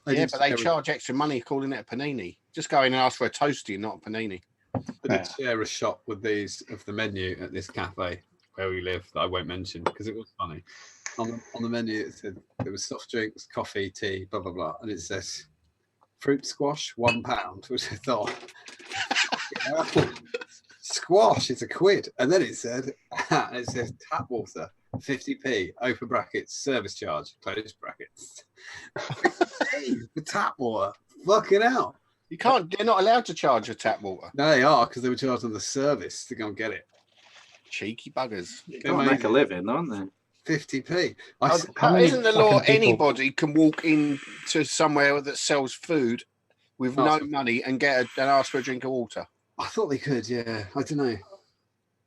[SPEAKER 2] yeah, but they charge extra money calling it a panini. Just go in and ask for a toasty and not a panini.
[SPEAKER 1] I did share a shot with these of the menu at this cafe where we live that I won't mention because it was funny. On the menu, it said there was soft drinks, coffee, tea, blah blah blah, and it says fruit squash £1, which I thought squash is £1, and then it said tap water 50p open brackets service charge close brackets. The tap water, fucking hell.
[SPEAKER 2] You can't. They're not allowed to charge for tap water.
[SPEAKER 1] No, they are because they were charged on the service to go and get it.
[SPEAKER 2] Cheeky buggers.
[SPEAKER 3] They can't make a living, don't they?
[SPEAKER 1] 50p.
[SPEAKER 4] How many
[SPEAKER 2] Isn't the law
[SPEAKER 4] fucking people-
[SPEAKER 2] anybody can walk into somewhere that sells food with no money and and ask for a drink of water?
[SPEAKER 1] I thought they could, yeah. I don't know.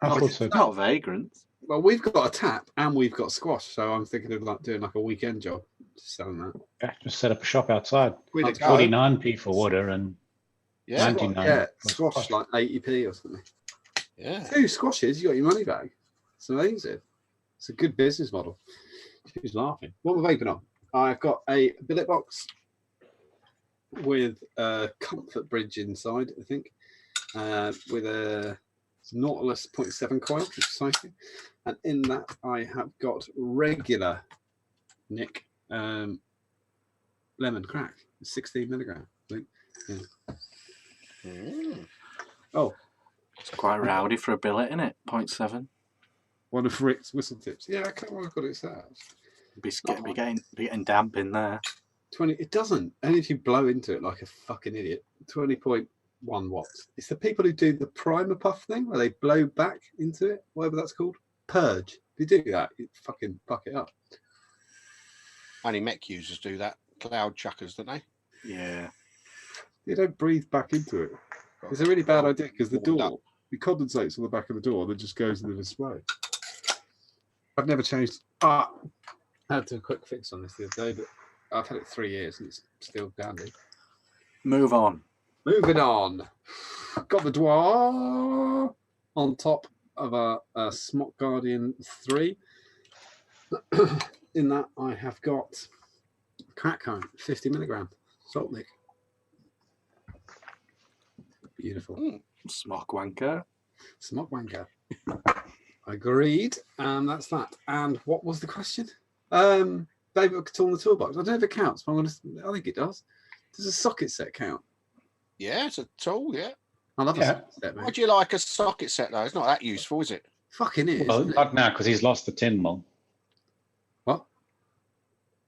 [SPEAKER 4] I thought so.
[SPEAKER 3] Not vagrants.
[SPEAKER 1] Well, we've got a tap and we've got squash, so I'm thinking of like doing like a weekend job, just selling that.
[SPEAKER 4] Yeah, just set up a shop outside.
[SPEAKER 2] With a
[SPEAKER 1] That's
[SPEAKER 2] go.
[SPEAKER 4] 49p for water and
[SPEAKER 2] Yeah,
[SPEAKER 4] 99.
[SPEAKER 1] Yeah,
[SPEAKER 4] for
[SPEAKER 1] squash like 80p or something.
[SPEAKER 2] yeah.
[SPEAKER 1] 2 squashes, you got your money back. It's amazing. It's a good business model. She's laughing. What am I vaping on? I've got a billet box with a comfort bridge inside, I think, with a Nautilus 0.7 coil, which is exciting. And in that, I have got regular Nick lemon crack, 16 milligram. I think. Yeah.
[SPEAKER 2] Mm.
[SPEAKER 1] Oh,
[SPEAKER 3] It's quite rowdy for a billet, isn't it? 0.7.
[SPEAKER 1] one of Rick's whistle tips. Yeah, I can't remember what it's at.
[SPEAKER 3] Be getting damp in there.
[SPEAKER 1] 20. It doesn't. Only if you blow into it like a fucking idiot. 20.1 watts. It's the people who do the primer puff thing where they blow back into it, whatever that's called. Purge. If you do that, you fucking fuck it up.
[SPEAKER 2] Only mech users do that. Cloud chuckers, don't they?
[SPEAKER 3] Yeah.
[SPEAKER 1] You don't breathe back into it. It's a really bad idea because the
[SPEAKER 2] Warmed
[SPEAKER 1] door, it condensates on the back of the door that just goes in the display. I've never changed. I had to do a quick fix on this the other day, but I've had it 3 years and it's still dandy.
[SPEAKER 3] Move on.
[SPEAKER 1] Moving on. Got the Dwar on top of a Smock Guardian 3. In that, I have got crack current, 50 milligram, salt nick. Beautiful.
[SPEAKER 3] Smock wanker.
[SPEAKER 1] Smock wanker. Agreed. And that's that. And what was the question? David tool in the toolbox. I don't know if it counts, but I think it does. Does a socket set count?
[SPEAKER 2] Yeah, it's a tool, yeah.
[SPEAKER 1] I love a
[SPEAKER 4] Yeah.
[SPEAKER 1] socket set,
[SPEAKER 2] Why
[SPEAKER 1] mate.
[SPEAKER 2] do you like a socket set, though? It's not that useful, is it?
[SPEAKER 1] Fucking is.
[SPEAKER 4] Well,
[SPEAKER 1] isn't it?
[SPEAKER 4] not now because he's lost the 10 mil.
[SPEAKER 1] What?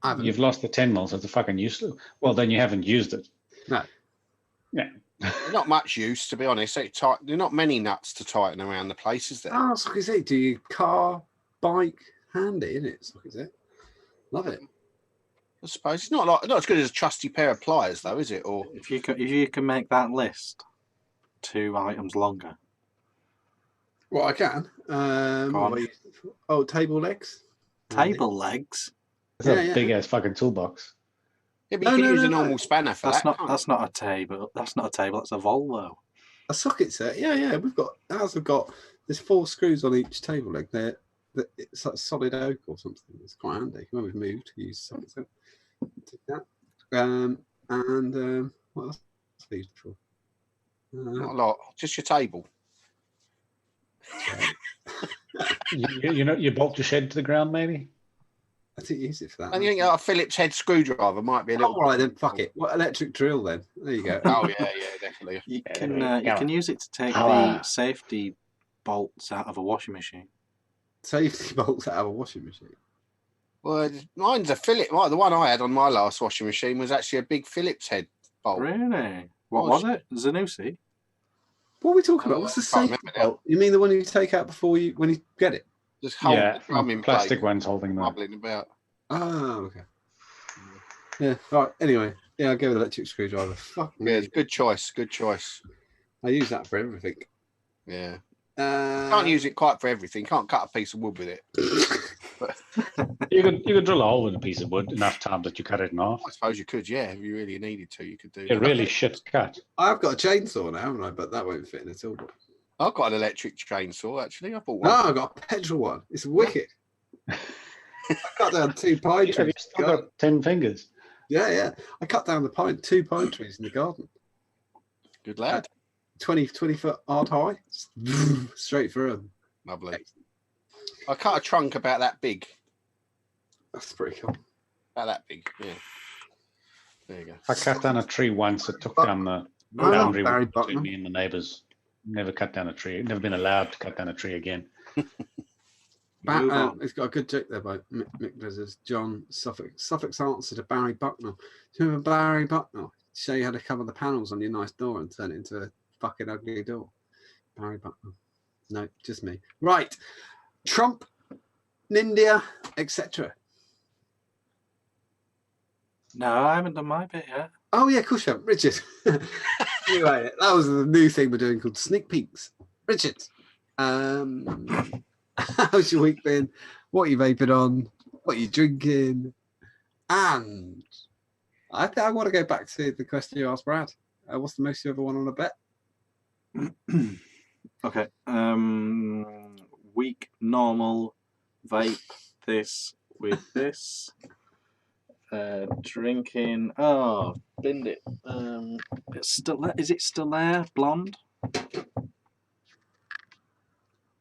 [SPEAKER 1] I haven't.
[SPEAKER 4] You've lost the 10 mil, so it's a fucking useless. Well, then you haven't used it.
[SPEAKER 1] No.
[SPEAKER 4] Yeah.
[SPEAKER 2] They're not much use, to be honest. There are not many nuts to tighten around the place, is there?
[SPEAKER 1] Oh, socket set. Do you car, bike, handy, isn't it? Socket set. Love it.
[SPEAKER 2] I suppose it's not as good as a trusty pair of pliers, though, is it? Or
[SPEAKER 3] If you can make that list 2 items longer.
[SPEAKER 1] Well, I can.
[SPEAKER 3] Go on.
[SPEAKER 1] What were you- oh, table legs.
[SPEAKER 3] Table legs.
[SPEAKER 4] It's
[SPEAKER 1] Yeah,
[SPEAKER 4] a
[SPEAKER 1] yeah.
[SPEAKER 4] big ass fucking toolbox.
[SPEAKER 2] yeah, but you can use a normal spanner for
[SPEAKER 3] That's
[SPEAKER 2] that.
[SPEAKER 3] not a table. That's not a table. That's a Volvo.
[SPEAKER 1] A socket set? Yeah. We've got ours. Have got there's 4 screws on each table leg. It's like solid oak or something. It's quite handy. When we've moved, we use socket set. Take that. What else have I used it for?
[SPEAKER 2] Not a lot. Just your table.
[SPEAKER 4] You bolt your shed to the ground, maybe.
[SPEAKER 1] I didn't use it for that.
[SPEAKER 2] And you think a Phillips head screwdriver might be a little.
[SPEAKER 1] All right, then fuck it. What electric drill then? There you go.
[SPEAKER 2] Oh yeah, definitely.
[SPEAKER 3] You can use it to take the safety bolts out of a washing machine.
[SPEAKER 1] Safety bolts out of a washing machine.
[SPEAKER 2] Well, mine's a Phillips. Well, the one I had on my last washing machine was actually a big Phillips head bolt.
[SPEAKER 3] Really? What was it? Zanussi?
[SPEAKER 1] What are we talking about? What's the safety bolt? You mean the one you take out when you get it?
[SPEAKER 2] Just hold
[SPEAKER 4] Yeah,
[SPEAKER 2] the drum in
[SPEAKER 4] plastic
[SPEAKER 2] place,
[SPEAKER 4] ones holding that.
[SPEAKER 2] wobbling about.
[SPEAKER 1] Oh, okay. Yeah. All right. Anyway, yeah, I'll go with electric screwdriver. Fuck me.
[SPEAKER 2] Yeah, good choice. Good choice.
[SPEAKER 1] I use that for everything.
[SPEAKER 2] Yeah. Can't use it quite for everything. Can't cut a piece of wood with it.
[SPEAKER 4] You could drill a hole in a piece of wood enough time that you cut it in half.
[SPEAKER 2] I suppose you could, yeah. If you really needed to, you could do
[SPEAKER 4] A
[SPEAKER 2] that.
[SPEAKER 4] really shit cut.
[SPEAKER 1] I've got a chainsaw now, haven't I? But that won't fit in at all.
[SPEAKER 2] I've got an electric chainsaw, actually. I bought one.
[SPEAKER 1] No, I've got a petrol one. It's wicked. I cut down 2 pine
[SPEAKER 4] You've
[SPEAKER 1] trees.
[SPEAKER 4] still got 10 fingers.
[SPEAKER 1] Yeah. I cut down 2 pine trees in the garden.
[SPEAKER 2] Good lad.
[SPEAKER 1] 20 foot hard high. Straight through them.
[SPEAKER 2] Lovely. I cut a trunk about that big.
[SPEAKER 1] That's pretty cool.
[SPEAKER 2] About that big, yeah. There you go.
[SPEAKER 4] I cut down a tree once. It took down the
[SPEAKER 1] Oh,
[SPEAKER 4] boundary
[SPEAKER 1] Barry
[SPEAKER 4] between
[SPEAKER 1] Bucknam.
[SPEAKER 4] me and the neighbours. Never cut down a tree. Never been allowed to cut down a tree again.
[SPEAKER 3] Move on.
[SPEAKER 1] It's got a good joke there by Mick Blizzards. John Suffolk's answer to Barry Bucknell. Do you remember Barry Bucknell? Show you how to cover the panels on your nice door and turn it into a fucking ugly door. Barry Bucknell. No, just me. Right. Trump, India, etc.
[SPEAKER 3] No, I haven't done my bit yet.
[SPEAKER 1] Oh yeah, of course you have. Richard. Anyway, that was the new thing we're doing called sneak peeks. Richard, how's your week been? What are you vaping on? What are you drinking? And I think I want to go back to the question you asked Brad. What's the most you ever won on a bet?
[SPEAKER 3] Okay. Week normal vape this with this. Drinking. Oh, binned it. It's still there. Is it still there? Blonde.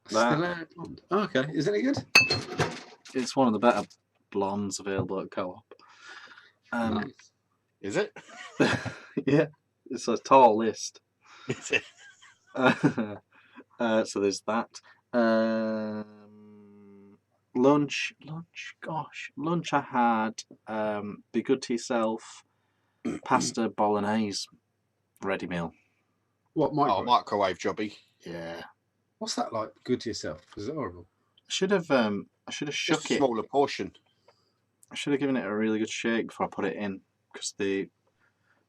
[SPEAKER 3] That.
[SPEAKER 1] Oh, okay, is it any good?
[SPEAKER 3] It's one of the better blondes available at Co-op.
[SPEAKER 1] Nice.
[SPEAKER 2] Is it?
[SPEAKER 3] Yeah, it's a tall list.
[SPEAKER 2] Is it?
[SPEAKER 3] So there's that. Lunch. Lunch I had. Be good to yourself. Pasta bolognese, ready meal.
[SPEAKER 1] What
[SPEAKER 2] Microwave jobby.
[SPEAKER 3] Yeah.
[SPEAKER 1] What's that like? Good to yourself? Is it horrible?
[SPEAKER 3] I should have shook
[SPEAKER 2] Just a
[SPEAKER 3] it.
[SPEAKER 2] smaller portion.
[SPEAKER 3] I should have given it a really good shake before I put it in, because the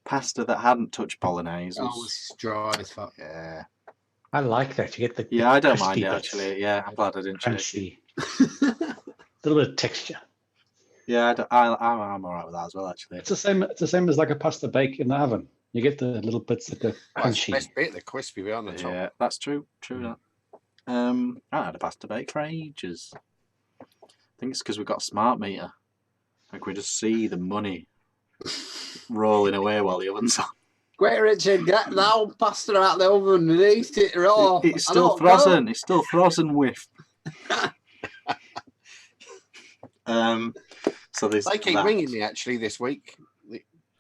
[SPEAKER 3] pasta that hadn't touched bolognese was.
[SPEAKER 1] Oh, it's dry as fuck.
[SPEAKER 3] Yeah.
[SPEAKER 4] I like that. You get the
[SPEAKER 3] Yeah, I don't mind
[SPEAKER 4] crispy
[SPEAKER 3] it
[SPEAKER 4] bits.
[SPEAKER 3] actually. Yeah, I'm glad I didn't shake it.
[SPEAKER 4] Crunchy. A little bit of texture.
[SPEAKER 3] Yeah, I'm alright with that as well. Actually,
[SPEAKER 4] It's the same. It's the same as like a pasta bake in the oven. You get the little bits that are
[SPEAKER 2] That's the
[SPEAKER 4] crunchy.
[SPEAKER 2] best bit, the crispy bit on the top.
[SPEAKER 3] yeah, that's true. True that. I had a pasta bake for ages. I think it's because we've got a smart meter. Like we just see the money rolling away while the oven's on.
[SPEAKER 1] Great, Richard, get that old pasta out the oven and eat it raw.
[SPEAKER 3] It's still frozen. It's still frozen with. So there's
[SPEAKER 2] They keep
[SPEAKER 3] that.
[SPEAKER 2] ringing me actually this week.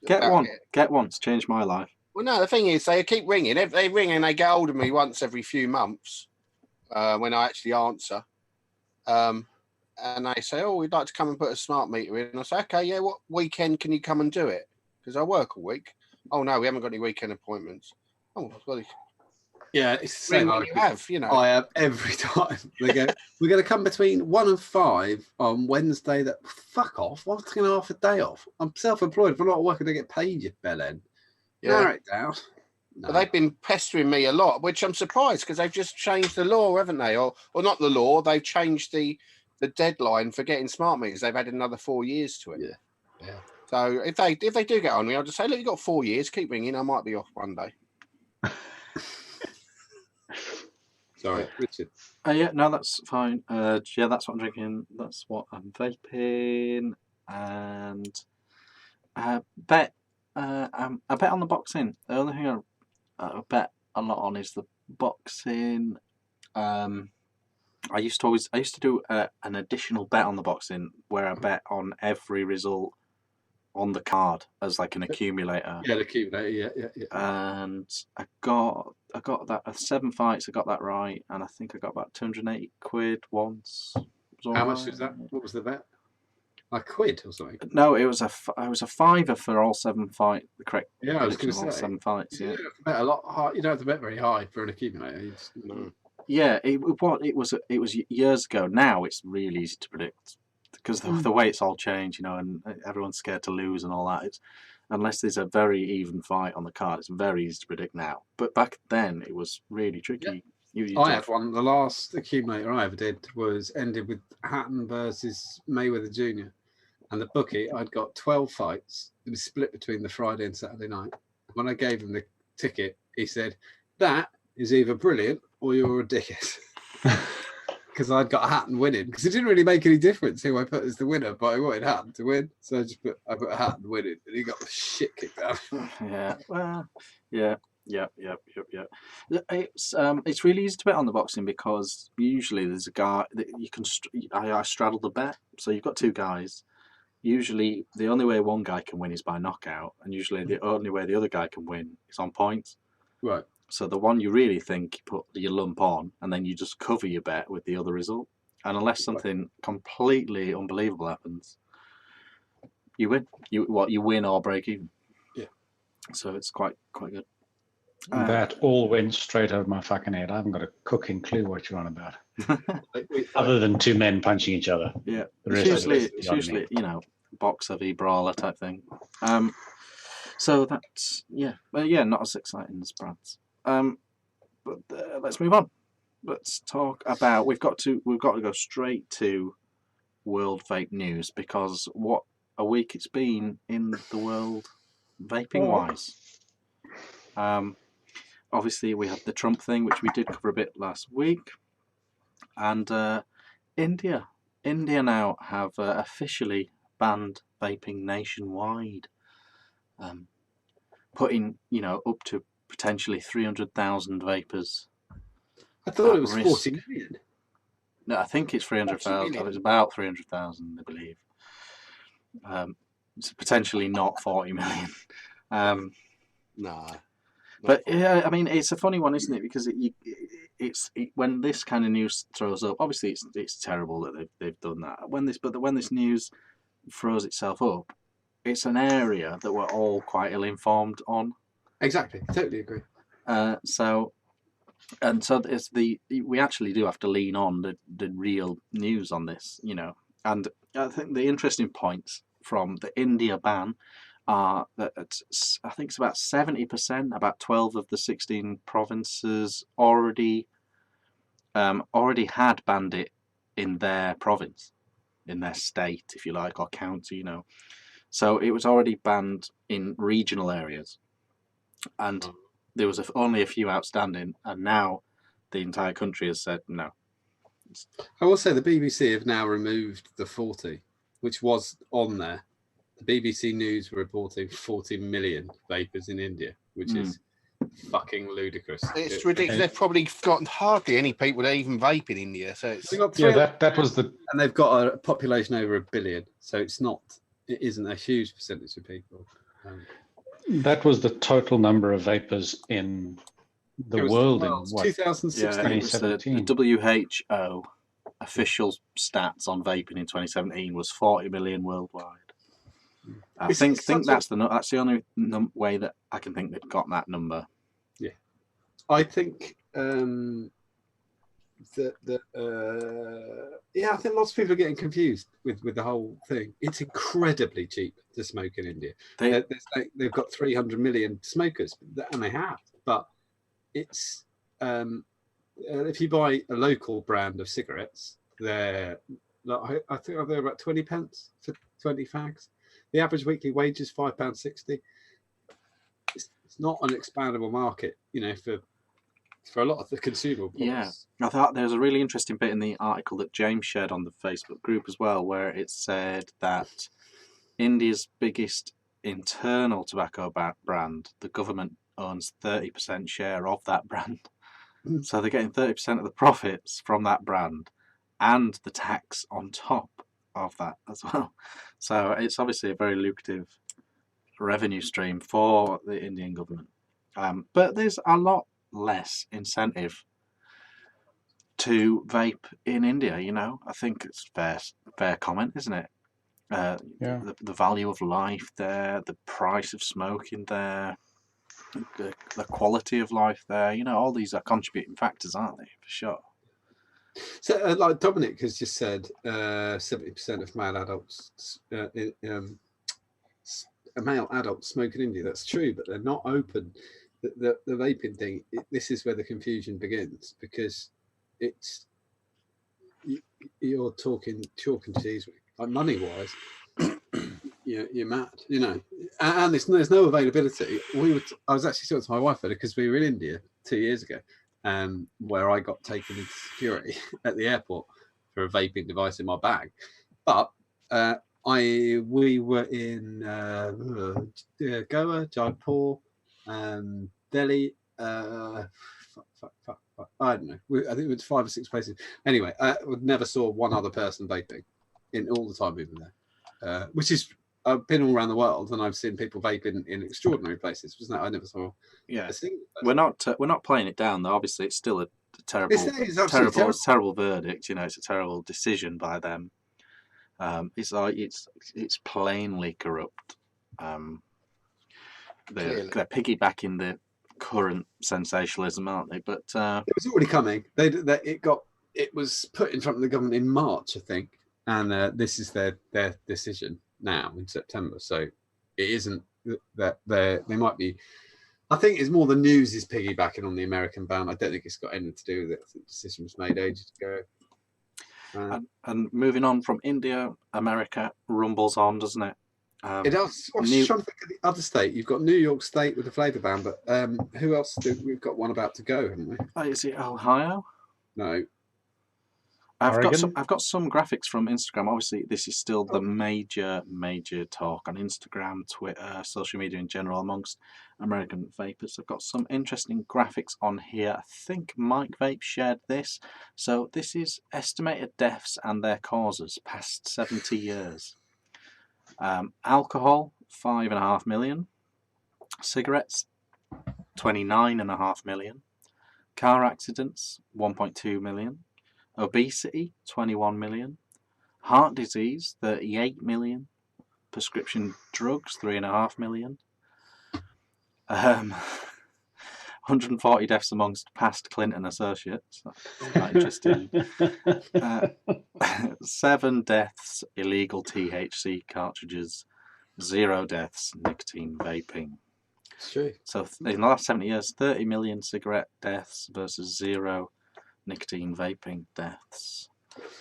[SPEAKER 3] Get
[SPEAKER 2] about
[SPEAKER 3] one.
[SPEAKER 2] it.
[SPEAKER 3] Get one. It's changed my life.
[SPEAKER 2] Well, no, the thing is, they keep ringing. They ring and they get hold of me once every few months when I actually answer. And they say, "Oh, we'd like to come and put a smart meter in." And I say, "Okay, yeah. What weekend can you come and do it? Because I work all week." "Oh no, we haven't got any weekend appointments." "Oh, well,
[SPEAKER 1] Yeah, it's the
[SPEAKER 2] ring
[SPEAKER 1] same.
[SPEAKER 2] when you have, you know."
[SPEAKER 1] I have every time. They go, we're going to come between 1 and 5 on Wednesday. That fuck off. I'm taking half a day off. I'm self-employed. If I'm not working, I get paid, you bellend. Narrow it down. No.
[SPEAKER 2] But they've been pestering me a lot, which I'm surprised because they've just changed the law, haven't they? Or not the law. They've changed the deadline for getting smart meters. They've added another 4 years to it.
[SPEAKER 1] Yeah.
[SPEAKER 2] So if they do get on me, I'll just say, "Look, you've got 4 years. Keep ringing. I might be off one day."
[SPEAKER 1] Sorry, Richard.
[SPEAKER 3] Yeah, no, that's fine. Yeah, that's what I'm drinking. That's what I'm vaping. And I bet on the boxing. The only thing I bet a lot on is the boxing. I used to do an additional bet on the boxing where I bet on every result on the card as like an accumulator.
[SPEAKER 1] Yeah, the accumulator. Yeah.
[SPEAKER 3] And I got that 7 fights. I got that right, and I think I got about 280 quid once.
[SPEAKER 1] How much was that? What was the bet? Like quid or something?
[SPEAKER 3] No, it was a fiver for all 7 fights. The correct.
[SPEAKER 1] Yeah, I was going to
[SPEAKER 3] all
[SPEAKER 1] say
[SPEAKER 3] 7 fights. Yeah.
[SPEAKER 1] You don't have to bet a lot high. You don't have to bet very high for an accumulator. You just,
[SPEAKER 3] Yeah, it was years ago. Now it's really easy to predict because the way it's all changed, and everyone's scared to lose and all that. It's unless there's a very even fight on the card, it's very easy to predict now. But back then, it was really tricky.
[SPEAKER 1] Yeah. I had one. The last accumulator I ever did ended with Hatton versus Mayweather Jr. And the bookie, I'd got 12 fights. It was split between the Friday and Saturday night. When I gave him the ticket, he said, "That is either brilliant or you're a dickhead." Because I'd got Hatton winning. Because it didn't really make any difference who I put as the winner, but I wanted Hatton to win. So I put Hatton winning, and he got the shit kicked out.
[SPEAKER 3] Yeah, well, yeah. It's really easy to bet on the boxing because usually there's a guy that you can. I straddle the bet, so you've got 2 guys. Usually, the only way one guy can win is by knockout, and usually the only way the other guy can win is on points.
[SPEAKER 1] Right.
[SPEAKER 3] So the one you really think you put your lump on, and then you just cover your bet with the other result. And unless something completely unbelievable happens, you win. You win or break even.
[SPEAKER 1] Yeah.
[SPEAKER 3] So it's quite good.
[SPEAKER 4] That all went straight over my fucking head. I haven't got a cooking clue what you're on about. Other than 2 men punching each other.
[SPEAKER 3] Yeah.
[SPEAKER 4] The rest
[SPEAKER 3] It's usually boxer v brawler type thing. So that's but not as exciting as Brad's. But let's move on. Let's talk about. We've got to go straight to world vape news because what a week it's been in the world vaping wise. Obviously, we had the Trump thing, which we did cover a bit last week, and India now have officially banned vaping nationwide, putting up to potentially 300,000 vapers.
[SPEAKER 1] I thought it was 40 million.
[SPEAKER 3] No, I think it's 300,000. It's about 300,000, I believe. It's potentially not 40 million.
[SPEAKER 2] Nah.
[SPEAKER 3] But yeah, I mean, it's a funny one, isn't it? Because when this kind of news throws up, obviously it's terrible that they've done that. When this news throws itself up, it's an area that we're all quite ill informed on.
[SPEAKER 1] Exactly, totally agree.
[SPEAKER 3] So it's we actually do have to lean on the real news on this, And I think the interesting points from the India ban are that I think it's about 70%, about 12 of the 16 provinces already had banned it in their province, in their state, if you like, or county, So it was already banned in regional areas, and there was only a few outstanding, and now the entire country has said no.
[SPEAKER 1] I will say the BBC have now removed the 40, which was on there. The BBC News were reporting 40 million vapers in India, which is fucking ludicrous.
[SPEAKER 2] It's ridiculous. They've probably got hardly any people that even vape in India. So it's
[SPEAKER 4] that was the.
[SPEAKER 1] And they've got a population over 1 billion, so it isn't a huge percentage of people.
[SPEAKER 4] That was the total number of vapers in the world in what?
[SPEAKER 1] 2016.
[SPEAKER 3] Yeah, it was the WHO official stats on vaping in 2017 was 40 million worldwide. I think that's the only way that I can think they've got that number.
[SPEAKER 1] Yeah, I think I think lots of people are getting confused with the whole thing. It's incredibly cheap to smoke in India. They've got 300 million smokers, and they have. But it's if you buy a local brand of cigarettes, I think they're about 20 pence for 20 fags. The average weekly wage is £5.60. It's not an expandable market, for for a lot of the consumer products.
[SPEAKER 3] Yeah, I thought there was a really interesting bit in the article that James shared on the Facebook group as well, where it said that India's biggest internal tobacco brand, the government owns 30% share of that brand. So they're getting 30% of the profits from that brand and the tax on top of that as well. So it's obviously a very lucrative revenue stream for the Indian government. But there's a lot less incentive to vape in India, you know. I think it's fair comment, isn't it?
[SPEAKER 4] Yeah.
[SPEAKER 3] The value of life there, the price of smoking there, the quality of life there, you know, all these are contributing factors, aren't they? For sure.
[SPEAKER 1] So, like Dominic has just said, 70% of male adults, male adults smoke in India. That's true, but they're not open. The vaping thing. This is where the confusion begins, because it's you're talking chalk and cheese, like money wise. You're mad, you know, and there's no availability. I was actually talking to my wife because we were in India 2 years ago, where I got taken into security at the airport for a vaping device in my bag. But we were in Goa, Jaipur, Delhi. I don't know. I think it was 5 or 6 places. Anyway, we never saw one other person vaping in all the time we were there, which is. I've been all around the world and I've seen people vaping in extraordinary places. Wasn't that? I never saw.
[SPEAKER 3] Yeah,
[SPEAKER 1] a single
[SPEAKER 3] person. We're not playing it down though. Obviously, it's still a terrible verdict. You know, it's a terrible decision by them. It's plainly corrupt. They're piggybacking the current sensationalism, aren't they? But
[SPEAKER 1] it was already coming. It was put in front of the government in March, I think, and this is their decision now in September. So it isn't that they might be. I think it's more the news is piggybacking on the American ban. I don't think it's got anything to do with it. The decision was made ages ago.
[SPEAKER 3] And moving on from India, America rumbles on, doesn't it?
[SPEAKER 1] It does. I was just trying to think of the other state. You've got New York State with a flavour ban, but who else? We've got one about to go, haven't we?
[SPEAKER 3] Oh, is it Ohio?
[SPEAKER 1] No.
[SPEAKER 3] I've got some graphics from Instagram. Obviously, this is still the major talk on Instagram, Twitter, social media in general amongst American vapers. I've got some interesting graphics on here. I think Mike Vape shared this. So this is estimated deaths and their causes past 70 years. Alcohol, 5.5 million. Cigarettes, 29.5 million. Car accidents, 1.2 million. Obesity, 21 million. Heart disease, 38 million. Prescription drugs, 3.5 million. 140 deaths amongst past Clinton associates. That's quite interesting. 7 deaths, illegal THC cartridges. 0 deaths, nicotine vaping.
[SPEAKER 1] It's true.
[SPEAKER 3] So in the last 70 years, 30 million cigarette deaths versus 0 nicotine vaping deaths.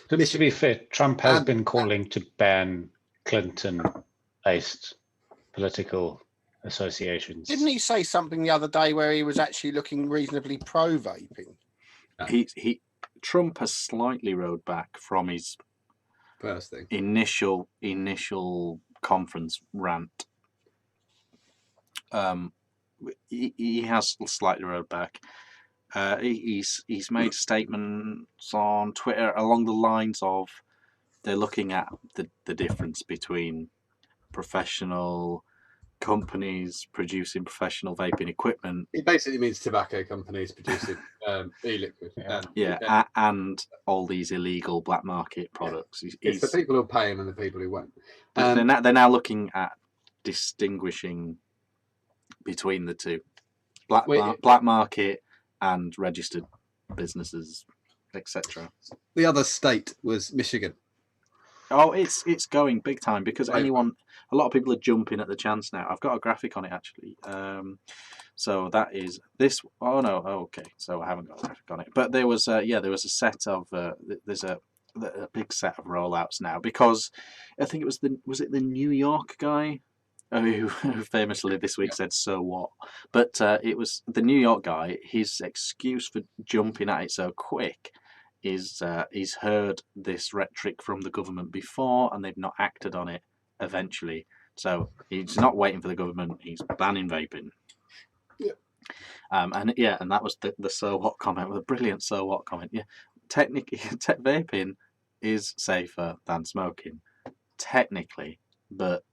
[SPEAKER 4] To be fair, Trump has been calling to ban Clinton-based political associations.
[SPEAKER 2] Didn't he say something the other day where he was actually looking reasonably pro-vaping?
[SPEAKER 3] Trump has slightly rode back from his
[SPEAKER 1] first thing
[SPEAKER 3] initial conference rant. He has slightly rode back. He's made statements on Twitter along the lines of they're looking at the difference between professional companies producing professional vaping equipment.
[SPEAKER 1] It basically means tobacco companies producing e-liquid.
[SPEAKER 3] And all these illegal black market products.
[SPEAKER 1] It's the people who pay and the people who won't.
[SPEAKER 3] They're now looking at distinguishing between the two. Black market and registered businesses, etc.
[SPEAKER 1] The other state was Michigan.
[SPEAKER 3] Oh, it's going big time because a lot of people are jumping at the chance now. I've got a graphic on it actually. So that is this. Oh no, okay. So I haven't got a graphic on it, but there was a set of there's a big set of rollouts now because I think it was the New York guy who famously this week said, "So what?" But it was the New York guy. His excuse for jumping at it so quick is he's heard this rhetoric from the government before, and they've not acted on it eventually. So he's not waiting for the government. He's banning vaping.
[SPEAKER 1] Yeah.
[SPEAKER 3] And that was the "so what" comment. With a brilliant "so what" comment. Yeah, technically, vaping is safer than smoking, technically, but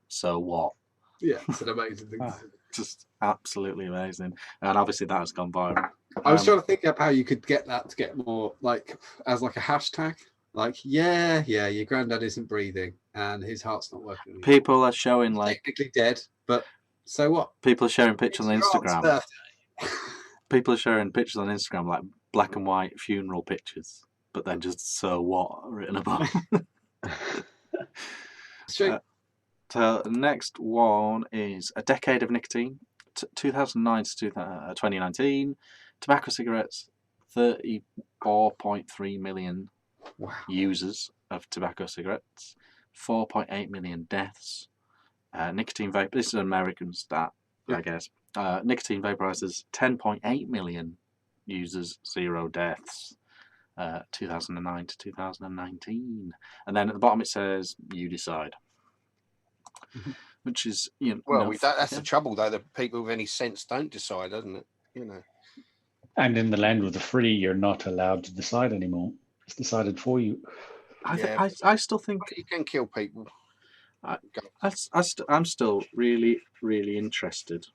[SPEAKER 3] so what?
[SPEAKER 1] Yeah, it's an amazing thing.
[SPEAKER 3] Just absolutely amazing, and obviously that has gone viral.
[SPEAKER 1] I was trying to think of how you could get that to get more like as like a hashtag. Like, yeah, your granddad isn't breathing and his heart's not working anymore.
[SPEAKER 3] People are showing like
[SPEAKER 1] technically dead, but so what?
[SPEAKER 3] People are sharing pictures on
[SPEAKER 1] It's your
[SPEAKER 3] Instagram.
[SPEAKER 1] aunt's
[SPEAKER 3] People are sharing pictures on Instagram like black and white funeral pictures, but then just "so what" written above.
[SPEAKER 1] It's true.
[SPEAKER 3] So the next one is a decade of nicotine, 2009 to 2019. Tobacco cigarettes, 34.3 million users of tobacco cigarettes, 4.8 million deaths. Nicotine vape. This is an American stat, I guess. Nicotine vaporizers, 10.8 million users, 0 deaths. 2009 to 2019, and then at the bottom it says "you decide." Which is,
[SPEAKER 2] that's the trouble though. The people with any sense don't decide, doesn't it?
[SPEAKER 4] And in the land of the free, you're not allowed to decide anymore. It's decided for you.
[SPEAKER 3] I still think
[SPEAKER 2] you can kill people.
[SPEAKER 3] I'm still really, really interested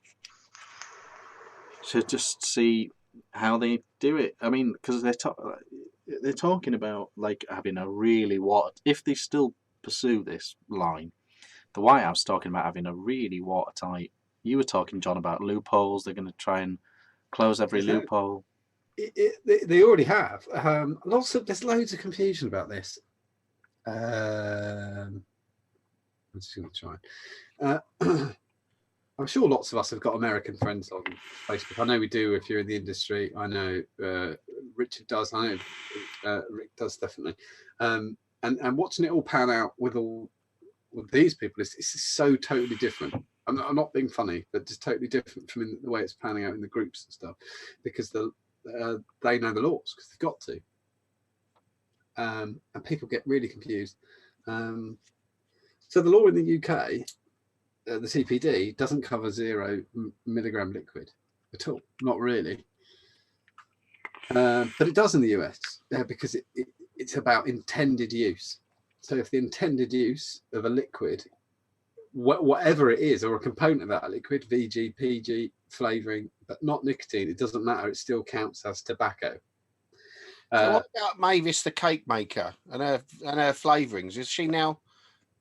[SPEAKER 3] to just see how they do it. I mean, because they're talking about like having a really if they still pursue this line. The White House talking about having a really watertight. You were talking, John, about loopholes. They're going to try and close every loophole.
[SPEAKER 1] They already have. There's loads of confusion about this. I'm just going to try. I'm sure lots of us have got American friends on Facebook. I know we do if you're in the industry. I know Richard does. I know Rick does definitely. And watching it all pan out with these people is so totally different. I'm not being funny, but just totally different from the way it's panning out in the groups and stuff, because they know the laws because they've got to, and people get really confused. So the law in the UK, the CPD, doesn't cover 0 milligram liquid at all, not really. But it does in the US because it's about intended use. So if the intended use of a liquid, whatever it is, or a component of that liquid, VG, PG, flavouring, but not nicotine, it doesn't matter. It still counts as tobacco.
[SPEAKER 2] So what about Mavis, the cake maker, and her flavourings? Is she now?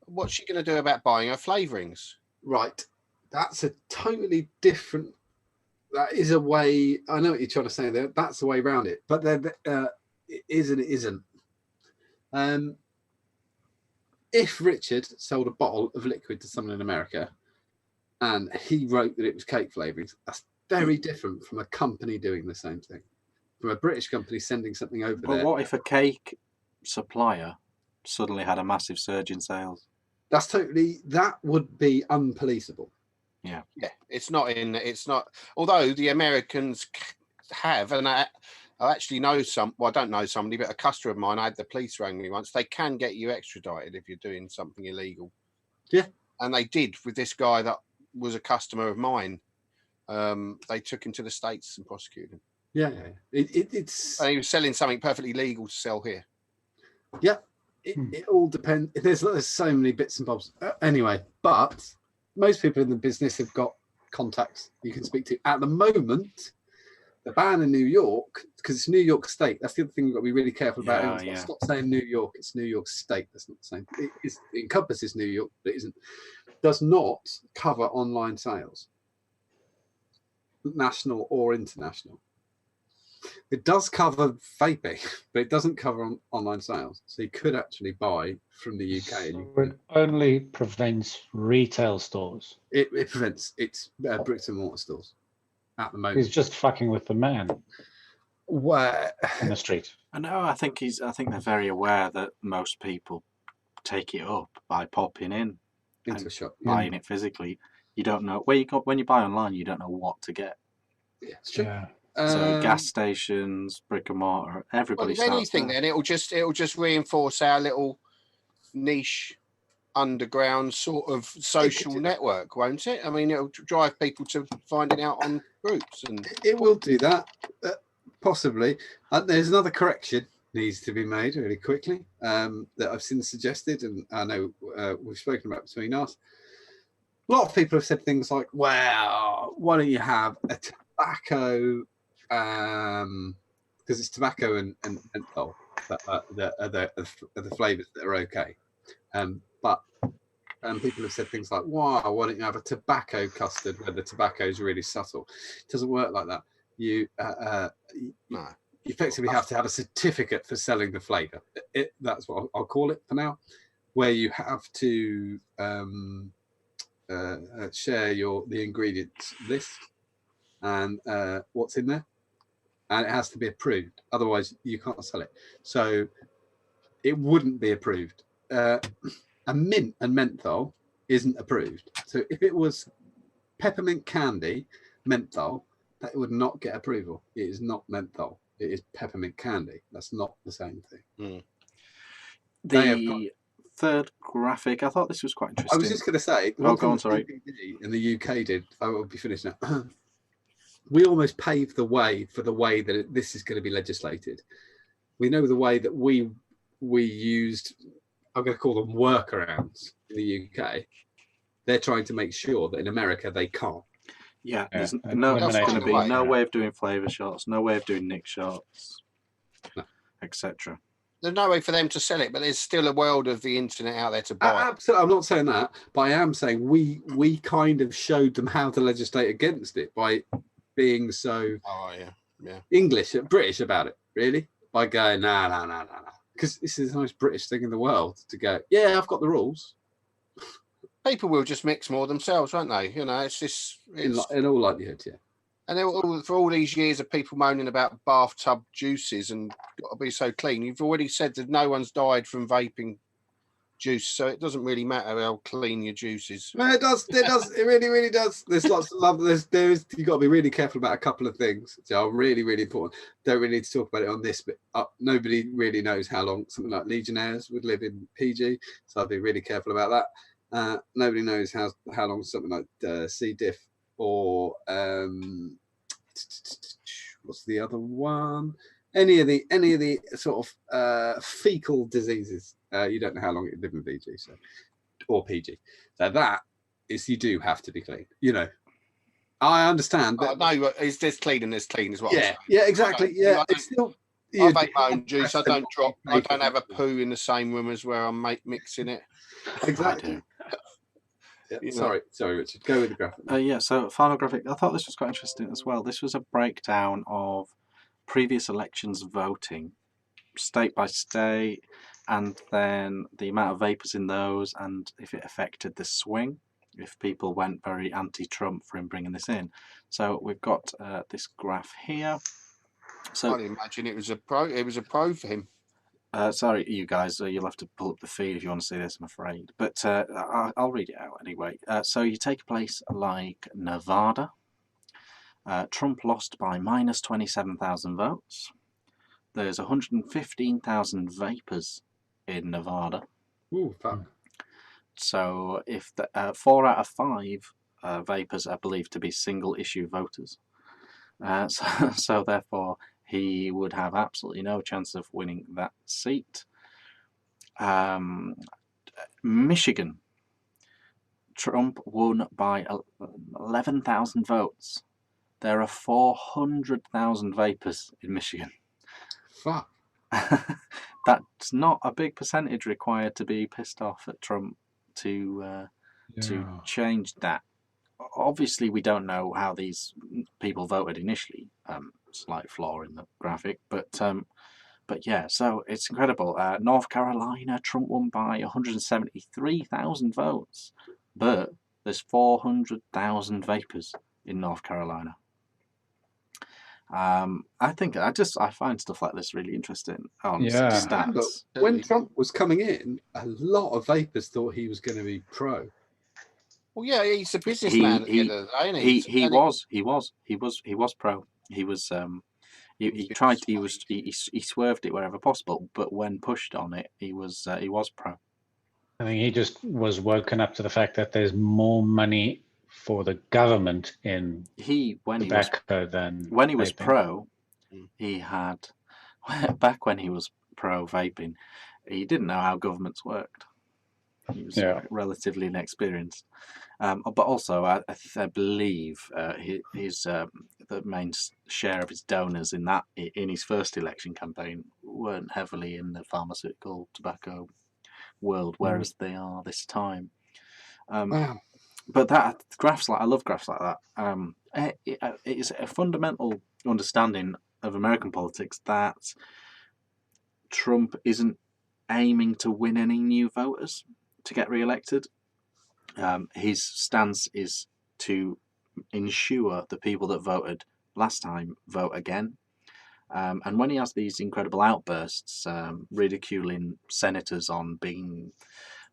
[SPEAKER 2] What's she going to do about buying her flavourings?
[SPEAKER 1] Right, that's a totally different. That is a way. I know what you're trying to say there. That's the way around it, but it is and it isn't. If Richard sold a bottle of liquid to someone in America and he wrote that it was cake flavourings, that's very different from a company doing the same thing. From a British company sending something over there.
[SPEAKER 3] But what if a cake supplier suddenly had a massive surge in sales?
[SPEAKER 1] That would be unpoliceable.
[SPEAKER 2] Yeah, it's not. Although the Americans have, and I actually know I don't know somebody, but a customer of mine, I had the police rang me once. They can get you extradited if you're doing something illegal.
[SPEAKER 1] Yeah.
[SPEAKER 2] And they did with this guy that was a customer of mine. They took him to the States and prosecuted him.
[SPEAKER 1] Yeah. And
[SPEAKER 2] he was selling something perfectly legal to sell here.
[SPEAKER 1] Yeah. It all depends. There's so many bits and bobs. Anyway, but most people in the business have got contacts you can speak to. At the moment, the ban in New York, because it's New York State. That's the other thing we've got to be really careful about. Stop saying New York. It's New York State. That's not the same. It encompasses New York, but it isn't. Does not cover online sales, national or international. It does cover vaping, but it doesn't cover online sales. So you could actually buy from the UK.
[SPEAKER 4] So it only prevents retail stores.
[SPEAKER 1] It prevents bricks and mortar stores at the moment.
[SPEAKER 4] He's just fucking with the man.
[SPEAKER 1] Where
[SPEAKER 4] in the street.
[SPEAKER 3] I know. I think they're very aware that most people take it up by popping in.
[SPEAKER 1] into a shop.
[SPEAKER 3] buying it physically. You don't know when you buy online. You don't know what to get.
[SPEAKER 1] Yeah, it's true.
[SPEAKER 4] Yeah.
[SPEAKER 3] So gas stations, brick and mortar, everybody.
[SPEAKER 2] Well, if anything, then it'll just reinforce our little niche underground sort of social network, won't it? I mean, it'll drive people to finding out on groups, and
[SPEAKER 1] it will do that, possibly. There's another correction needs to be made really quickly that I've seen suggested, and I know we've spoken about between us. A lot of people have said things like, "Well, why don't you have a tobacco?" Because it's tobacco and menthol that are the flavours that are okay. But people have said things like, why don't you have a tobacco custard where the tobacco is really subtle? It doesn't work like that. You effectively have to have a certificate for selling the flavour. That's what I'll call it for now, where you have to share the ingredients list and what's in there. And it has to be approved. Otherwise, you can't sell it. So it wouldn't be approved. A mint and menthol isn't approved. So if it was peppermint candy, menthol, that would not get approval. It is not menthol. It is peppermint candy. That's not the same thing.
[SPEAKER 3] The third graphic, I thought this was quite interesting.
[SPEAKER 1] I was just going to say,
[SPEAKER 3] go on, sorry.
[SPEAKER 1] In the UK did, I will be finished now. We almost paved the way for the way that this is going to be legislated. We know the way that we used, I'm going to call them workarounds in the UK. They're trying to make sure that in America they can't.
[SPEAKER 3] Yeah, there's going to be no way of doing flavour shots, no way of doing nick shots, etc.
[SPEAKER 2] There's no way for them to sell it, but there's still a world of the internet out there to buy.
[SPEAKER 1] Absolutely, I'm not saying that, but I am saying we kind of showed them how to legislate against it by being so English, British about it, really, by going no, because this is the most British thing in the world to go. Yeah, I've got the rules.
[SPEAKER 2] People will just mix more themselves, won't they? You know, it's just
[SPEAKER 1] in all likelihood, yeah.
[SPEAKER 2] And for all these years of people moaning about bathtub juices and got to be so clean, you've already said that no one's died from vaping juice, so it doesn't really matter how clean your juice is.
[SPEAKER 1] No, it does. It really does. There's lots of love. You've got to be really careful about a couple of things. So really important. Don't really need to talk about it on this, but nobody really knows how long something like Legionnaires would live in PG. So I'll be really careful about that. Nobody knows how long something like C. diff or what's the other one? Any of the sort of fecal diseases. You don't know how long it lived in PG, or PG. So that is, you do have to be clean. You know, I understand. But
[SPEAKER 2] no, it's this clean and this clean as well.
[SPEAKER 1] Yeah, exactly. Yeah, it's still.
[SPEAKER 2] I make my own juice. I don't have a poo in the same room as where I'm mixing it.
[SPEAKER 1] Exactly. Yeah, sorry, Richard. Go with the graphic.
[SPEAKER 3] So final graphic. I thought this was quite interesting as well. This was a breakdown of previous elections voting, state by state, and then the amount of vapors in those, and if it affected the swing, if people went very anti-Trump for him bringing this in. So we've got this graph here. So
[SPEAKER 2] I'd imagine it was a pro. It was a pro for him.
[SPEAKER 3] Sorry, you guys, you'll have to pull up the feed if you want to see this, I'm afraid. But I'll read it out anyway. So you take a place like Nevada. Trump lost by minus 27,000 votes. There's 115,000 vapors in Nevada.
[SPEAKER 1] Ooh, fuck.
[SPEAKER 3] So if 4 out of 5 vapors are believed to be single-issue voters. So therefore, he would have absolutely no chance of winning that seat. Michigan. Trump won by 11,000 votes. There are 400,000 vapors in Michigan.
[SPEAKER 1] Fuck.
[SPEAKER 3] That's not a big percentage required to be pissed off at Trump to change that. Obviously, we don't know how these people voted initially. Slight flaw in the graphic, but yeah. So it's incredible. North Carolina, Trump won by 173,000 votes, but there's 400,000 vapors in North Carolina. I find stuff like this really interesting on stats.
[SPEAKER 1] When Trump was coming in, a lot of vapors thought he was going to be pro.
[SPEAKER 2] Well, yeah, he's a businessman at the end of the day, isn't he?
[SPEAKER 3] He was pro. He tried. He swerved it wherever possible, but when pushed on it, he was pro.
[SPEAKER 4] I think he just was woken up to the fact that there's more money for the government in tobacco than
[SPEAKER 3] when he was
[SPEAKER 4] vaping.
[SPEAKER 3] pro. He had back when he was pro vaping, he didn't know how governments worked. He was relatively inexperienced. But also, I believe the main share of his donors in his first election campaign weren't heavily in the pharmaceutical tobacco world, whereas they are this time. But I love graphs like that. It is a fundamental understanding of American politics that Trump isn't aiming to win any new voters to get re-elected. His stance is to ensure the people that voted last time vote again. And when he has these incredible outbursts, ridiculing senators on being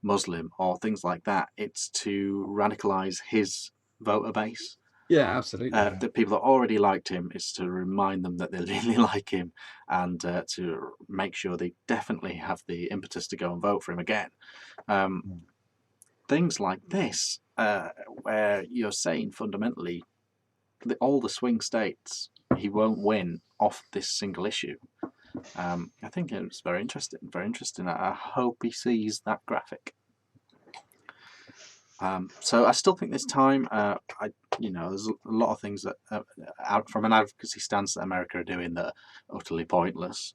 [SPEAKER 3] Muslim or things like that, it's to radicalize his voter base.
[SPEAKER 1] Yeah, absolutely.
[SPEAKER 3] The people that already liked him is to remind them that they really like him, and to make sure they definitely have the impetus to go and vote for him again. Things like this, where you're saying fundamentally all the swing states, he won't win off this single issue. I think it's very interesting. Very interesting. I hope he sees that graphic. So I still think this time, there's a lot of things that, out from an advocacy stance, that America are doing that are utterly pointless.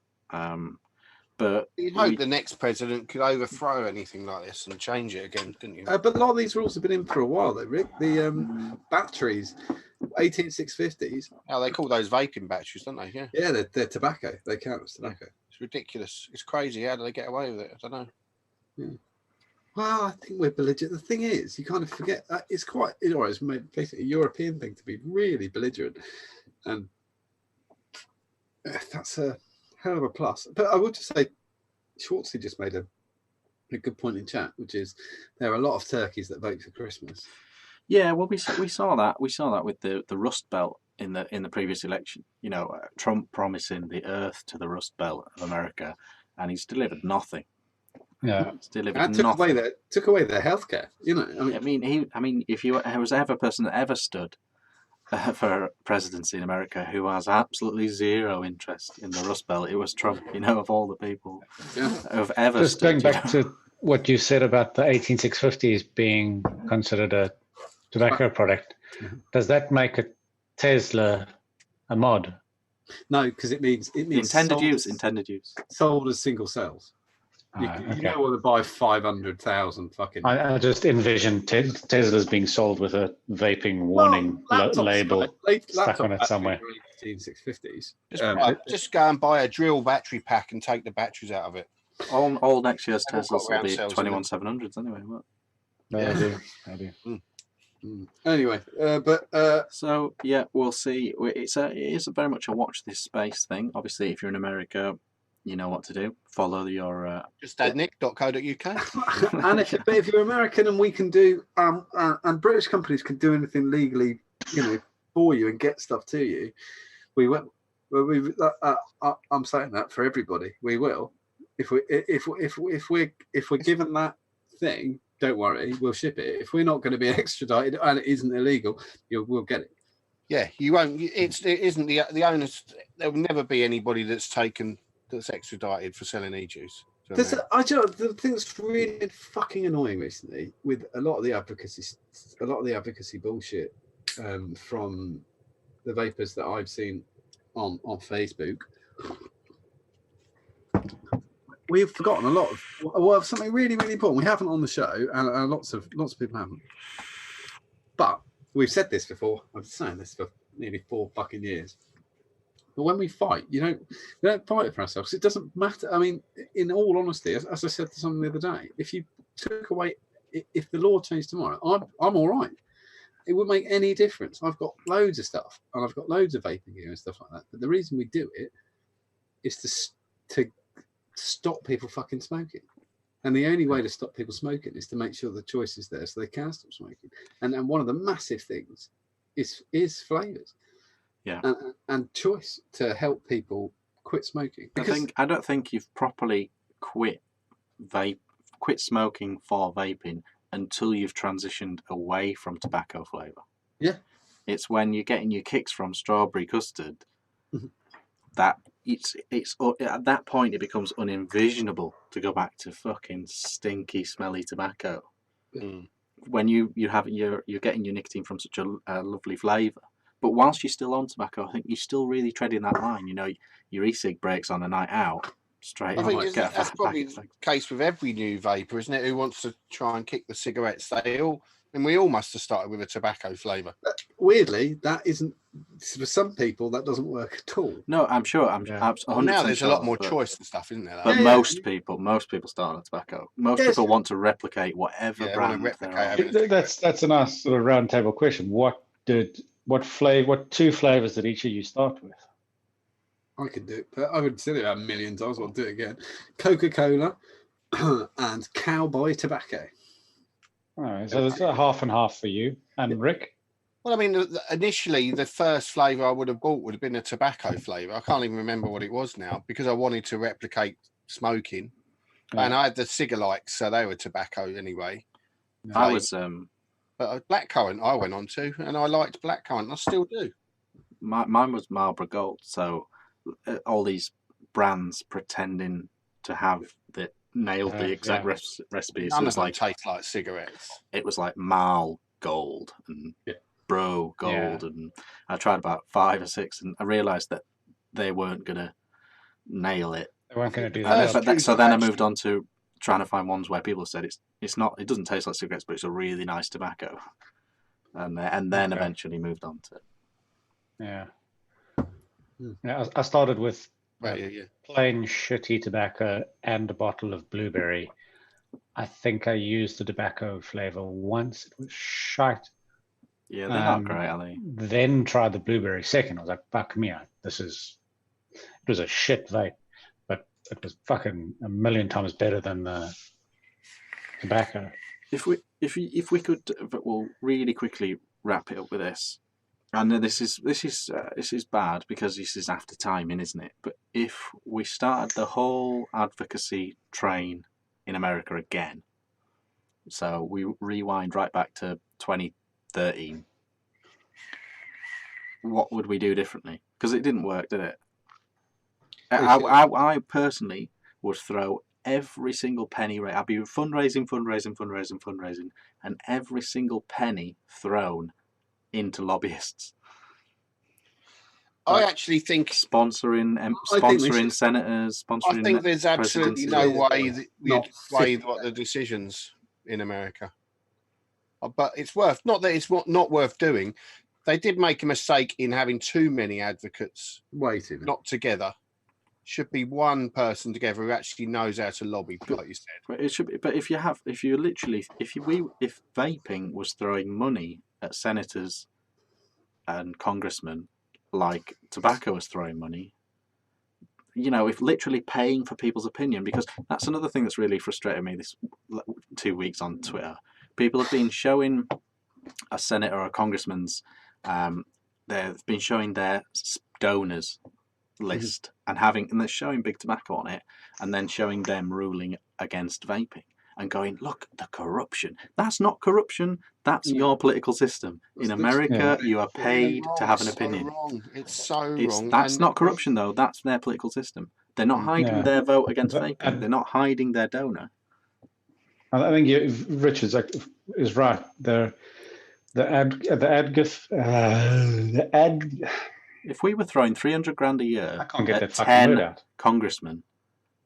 [SPEAKER 3] But
[SPEAKER 2] you'd hope the next president could overthrow anything like this and change it again, couldn't you?
[SPEAKER 1] But a lot of these rules have been in for a while, though, Rick. The batteries, 18650s.
[SPEAKER 2] Oh, they call those vaping batteries, don't they? Yeah.
[SPEAKER 1] Yeah, they're tobacco. They count as tobacco.
[SPEAKER 2] It's ridiculous. It's crazy. How do they get away with it? I don't know.
[SPEAKER 1] Yeah. Well, I think we're belligerent. The thing is, you kind of forget it's quite, it's basically a European thing to be really belligerent, and that's a hell of a plus. But I would just say, Schwartzy just made a good point in chat, which is there are a lot of turkeys that vote for Christmas.
[SPEAKER 3] Yeah, well, we saw that with the Rust Belt in the previous election. Trump promising the earth to the Rust Belt of America, and he's delivered nothing.
[SPEAKER 4] Yeah,
[SPEAKER 1] and took away their healthcare.
[SPEAKER 3] I mean, if there was ever a person that ever stood for presidency in America who has absolutely zero interest in the Rust Belt, it was Trump. Of all the people who have ever
[SPEAKER 4] just
[SPEAKER 3] stood.
[SPEAKER 4] Going back to what you said about the 18650s being considered a tobacco product, does that make a Tesla a mod?
[SPEAKER 1] No, because it means
[SPEAKER 3] intended use.
[SPEAKER 1] Sold as single cells. You don't want to buy 500,000 fucking.
[SPEAKER 4] I just envision Teslas being sold with a vaping warning label stuck on it somewhere.
[SPEAKER 1] 18650s.
[SPEAKER 2] Just go and buy a drill battery pack and take the batteries out of it.
[SPEAKER 3] All next year's Teslas will be 21700s anyway.
[SPEAKER 4] I do.
[SPEAKER 1] Anyway,
[SPEAKER 3] so yeah, we'll see. It is very much a watch this space thing. Obviously, if you're in America, you know what to do. Follow your
[SPEAKER 2] just add nick.co.uk.
[SPEAKER 1] And if you're American and we can do and British companies can do anything legally, for you and get stuff to you, we will. I'm saying that for everybody. We will. If we're given that thing, don't worry, we'll ship it. If we're not going to be extradited and it isn't illegal, we'll get it.
[SPEAKER 2] Yeah, you won't. It isn't the owners. There will never be anybody that's extradited for selling e-juice.
[SPEAKER 1] The thing that's really fucking annoying recently with a lot of the advocacy bullshit from the vapors that I've seen on Facebook. We've forgotten a lot of something really, really important. We haven't on the show, and lots of people haven't. But we've said this before. I've been saying this for nearly 4 fucking years. But when we fight, we don't fight for ourselves. It doesn't matter. I mean, in all honesty, as I said to someone the other day, if you took away, if the law changed tomorrow, I'm all right. It wouldn't make any difference. I've got loads of stuff, and I've got loads of vaping gear and stuff like that. But the reason we do it is to stop people fucking smoking. And the only way to stop people smoking is to make sure the choice is there so they can stop smoking. And one of the massive things is flavours.
[SPEAKER 3] Yeah.
[SPEAKER 1] And choice to help people quit smoking. Because
[SPEAKER 3] I don't think you've properly quit smoking for vaping until you've transitioned away from tobacco flavour.
[SPEAKER 1] Yeah.
[SPEAKER 3] It's when you're getting your kicks from strawberry custard that it's at that point it becomes unenvisionable to go back to fucking stinky, smelly tobacco. When you're getting your nicotine from such a lovely flavour. But whilst you're still on tobacco, I think you're still really treading that line. You know, your e-cig breaks on a night out. Straight.
[SPEAKER 2] I think
[SPEAKER 3] get
[SPEAKER 2] that's probably the case with every new vapor, isn't it? Who wants to try and kick the cigarettes? We all must have started with a tobacco flavour.
[SPEAKER 1] Weirdly, that isn't for some people. That doesn't work at all.
[SPEAKER 3] No, I'm sure. I'm 100%
[SPEAKER 2] now there's
[SPEAKER 3] sure,
[SPEAKER 2] a lot more choice and stuff, isn't there?
[SPEAKER 3] But most people start on tobacco. Most people want to replicate whatever brand.
[SPEAKER 4] That's a nice sort of round table question. What two flavors did each of you start with?
[SPEAKER 1] I could do it, but I would say it a million times. I'll do it again. Coca-Cola and cowboy tobacco.
[SPEAKER 4] All right, so there's a half and half for you. And Rick?
[SPEAKER 2] Well, I mean, initially, the first flavour I would have bought would have been a tobacco flavour. I can't even remember what it was now because I wanted to replicate smoking. Yeah. And I had the cigalikes, so they were tobacco anyway.
[SPEAKER 3] I was...
[SPEAKER 2] But blackcurrant I went on to, and I liked blackcurrant, and I still do.
[SPEAKER 3] Mine was Marlboro Gold, so all these brands pretending to have nailed the exact recipes.
[SPEAKER 2] None of them taste like cigarettes.
[SPEAKER 3] It was like Marl Gold and Bro Gold, and I tried about 5 or 6, and I realised that they weren't going to nail it.
[SPEAKER 4] They weren't going to do that.
[SPEAKER 3] So then I moved on to trying to find ones where people said it doesn't taste like cigarettes, but it's a really nice tobacco, and then eventually moved on to
[SPEAKER 4] I started with plain shitty tobacco and a bottle of blueberry. I think I used the tobacco flavor once. It was shite.
[SPEAKER 3] Yeah, they're not great, are they?
[SPEAKER 4] Then tried the blueberry second. I was like, fuck me, it was a shit vape, but it was fucking a million times better than the tobacco.
[SPEAKER 3] If we could, we'll really quickly wrap it up with this. I know this is bad because this is after timing, isn't it? But if we started the whole advocacy train in America again, so we rewind right back to 2013, what would we do differently? Because it didn't work, did it? I personally would throw every single penny. I'd be fundraising, and every single penny thrown into lobbyists.
[SPEAKER 2] I actually think
[SPEAKER 3] sponsoring senators, sponsoring.
[SPEAKER 2] I think there's absolutely no way that we'd sway the decisions in America. But it's not that it's not worth doing. They did make a mistake in having too many advocates not together. Should be one person together who actually knows how to lobby, like you said.
[SPEAKER 3] But it should be. But if vaping was throwing money at senators and congressmen like tobacco was throwing money, if literally paying for people's opinion, because that's another thing that's really frustrated me this 2 weeks on Twitter. People have been showing a senator or a congressman's, they've been showing their donors list and they're showing big tobacco on it, and then showing them ruling against vaping and going, look, the corruption. That's not corruption. That's your political system. In America, you are paid to have an opinion.
[SPEAKER 2] It's so wrong.
[SPEAKER 3] That's not corruption, though. That's their political system. They're not hiding their vote against vaping. They're not hiding their donor.
[SPEAKER 4] I think Richard is right.
[SPEAKER 3] If we were throwing 300 grand a year
[SPEAKER 4] I can't get
[SPEAKER 3] at
[SPEAKER 4] that fucking word
[SPEAKER 3] 10
[SPEAKER 4] out.
[SPEAKER 3] congressmen,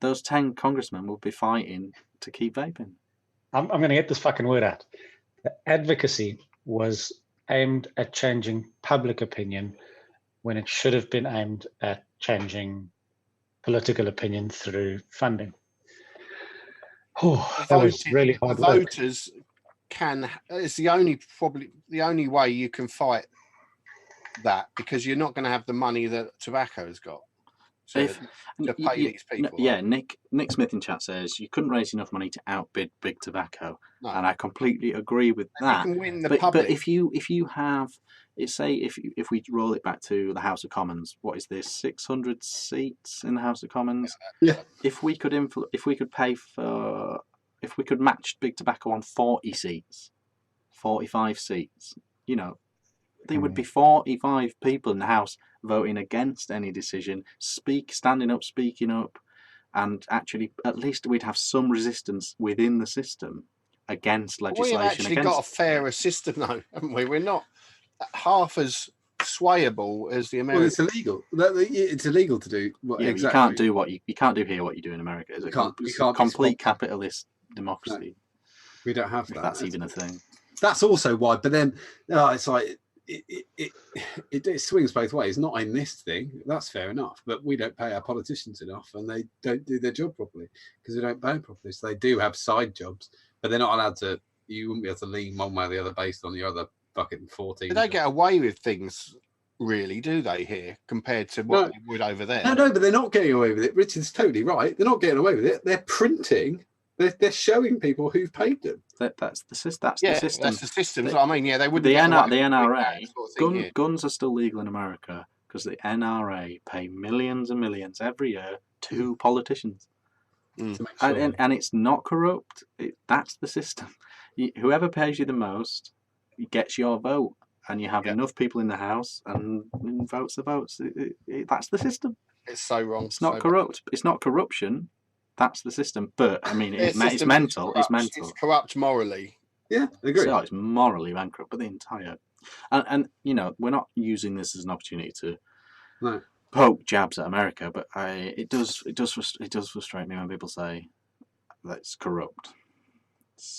[SPEAKER 3] those 10 congressmen would be fighting to keep vaping.
[SPEAKER 4] I'm going to get this fucking word out. The advocacy was aimed at changing public opinion when it should have been aimed at changing political opinion through funding. Oh, that was really hard work.
[SPEAKER 2] Voters it's the only way you can fight that, because you're not going to have the money that tobacco's got. to pay these people.
[SPEAKER 3] Yeah, Nick Smith in chat says you couldn't raise enough money to outbid big tobacco,
[SPEAKER 2] No.
[SPEAKER 3] and I completely agree with that.
[SPEAKER 2] You can win the
[SPEAKER 3] but
[SPEAKER 2] public.
[SPEAKER 3] if you have, say if we roll it back to the House of Commons, what is this, 600 seats in the House of Commons?
[SPEAKER 1] Yeah.
[SPEAKER 3] If we could match big tobacco on 40 seats, 45 seats, you know, there would be 45 people in the House voting against any decision, speaking up, and actually at least we'd have some resistance within the system against legislation.
[SPEAKER 2] We've actually got a fairer system though, haven't we? We're not half as swayable as the Americans.
[SPEAKER 1] Well, it's illegal. It's illegal to do what exactly.
[SPEAKER 3] You can't do here what you do in America. It's a complete capitalist democracy.
[SPEAKER 1] No, we don't have that.
[SPEAKER 3] If that's even a thing.
[SPEAKER 1] That's also why. But then it's like it swings both ways. Not in this thing. That's fair enough. But we don't pay our politicians enough, and they don't do their job properly because they don't pay them properly. So they do have side jobs, but they're not allowed to. You wouldn't be able to lean one way or the other based on the other fucking 14.
[SPEAKER 2] They don't get away with things, really, do they? Here compared to what they would over there.
[SPEAKER 1] No, but they're not getting away with it. Richard's totally right. They're not getting away with it. They're printing. They're showing people who've paid them.
[SPEAKER 3] That's the system.
[SPEAKER 2] That's the system. I mean, they wouldn't.
[SPEAKER 3] The NRA. Guns are still legal in America because the NRA pay millions and millions every year to politicians, and it's not corrupt. That's the system. Whoever pays you the most gets your vote, and you have enough people in the House, and votes the votes. That's the system.
[SPEAKER 2] It's so wrong.
[SPEAKER 3] It's not corrupt. It's not corruption. That's the system. But I mean, it's mental. It's mental.
[SPEAKER 2] It's corrupt morally.
[SPEAKER 1] Yeah, I agree.
[SPEAKER 3] So it's morally bankrupt. But the entire, and you know, we're not using this as an opportunity to poke jabs at America, but it does frustrate me when people say that it's corrupt.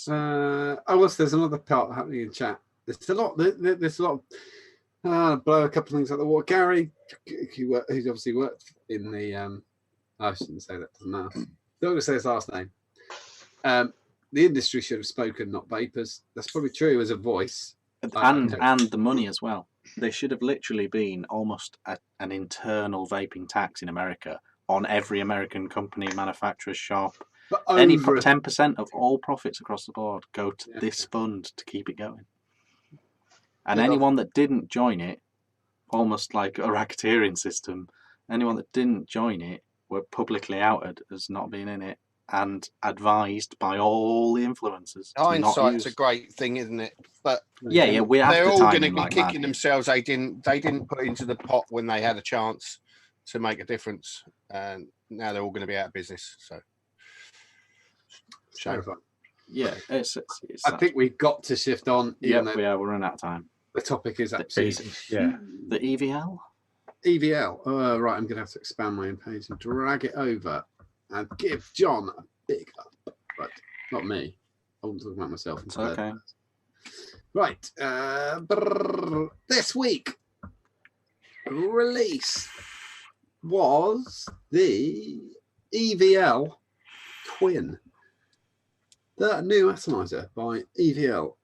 [SPEAKER 1] There's another part happening in chat. There's a lot. There's a lot. Blow a couple of things out the water. Gary, who's obviously worked in the. I shouldn't say that. Doesn't matter. Don't want to say his last name. The industry should have spoken, not vapors. That's probably true as a voice.
[SPEAKER 3] And the money as well. There should have literally been almost an internal vaping tax in America on every American company, manufacturer, shop. But 10% of all profits across the board go to this fund to keep it going. And anyone that didn't join it, almost like a racketeering system, anyone that didn't join it were publicly outed as not being in it and advised by all the influencers.
[SPEAKER 2] Hindsight's a great thing, isn't it? But
[SPEAKER 3] we have
[SPEAKER 2] they're
[SPEAKER 3] to
[SPEAKER 2] all going to be
[SPEAKER 3] like
[SPEAKER 2] kicking themselves. They didn't put into the pot when they had a chance to make a difference, and now they're all going to be out of business. So,
[SPEAKER 3] yeah, it's
[SPEAKER 1] I think we've got to shift on.
[SPEAKER 3] Yeah, we're running out of time.
[SPEAKER 1] The topic is absolutely
[SPEAKER 3] the EVL.
[SPEAKER 1] EVL. Right, I'm going to have to expand my own page and drag it over and give John a big up. Right, not me. I wasn't talking about myself.
[SPEAKER 3] It's okay.
[SPEAKER 1] Right. This week, release was the EVL Twin. The new atomizer by EVL.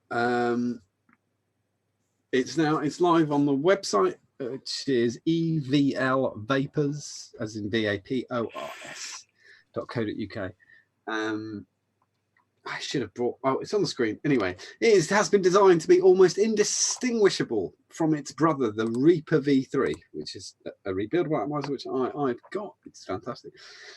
[SPEAKER 1] It's live on the website, which is EVL Vapors, as in VAPORS.co.uk. I should have brought. Oh, it's on the screen. Anyway, it has been designed to be almost indistinguishable from its brother, the Reaper V3, which is a rebuildable atomizer, which I've got. It's fantastic.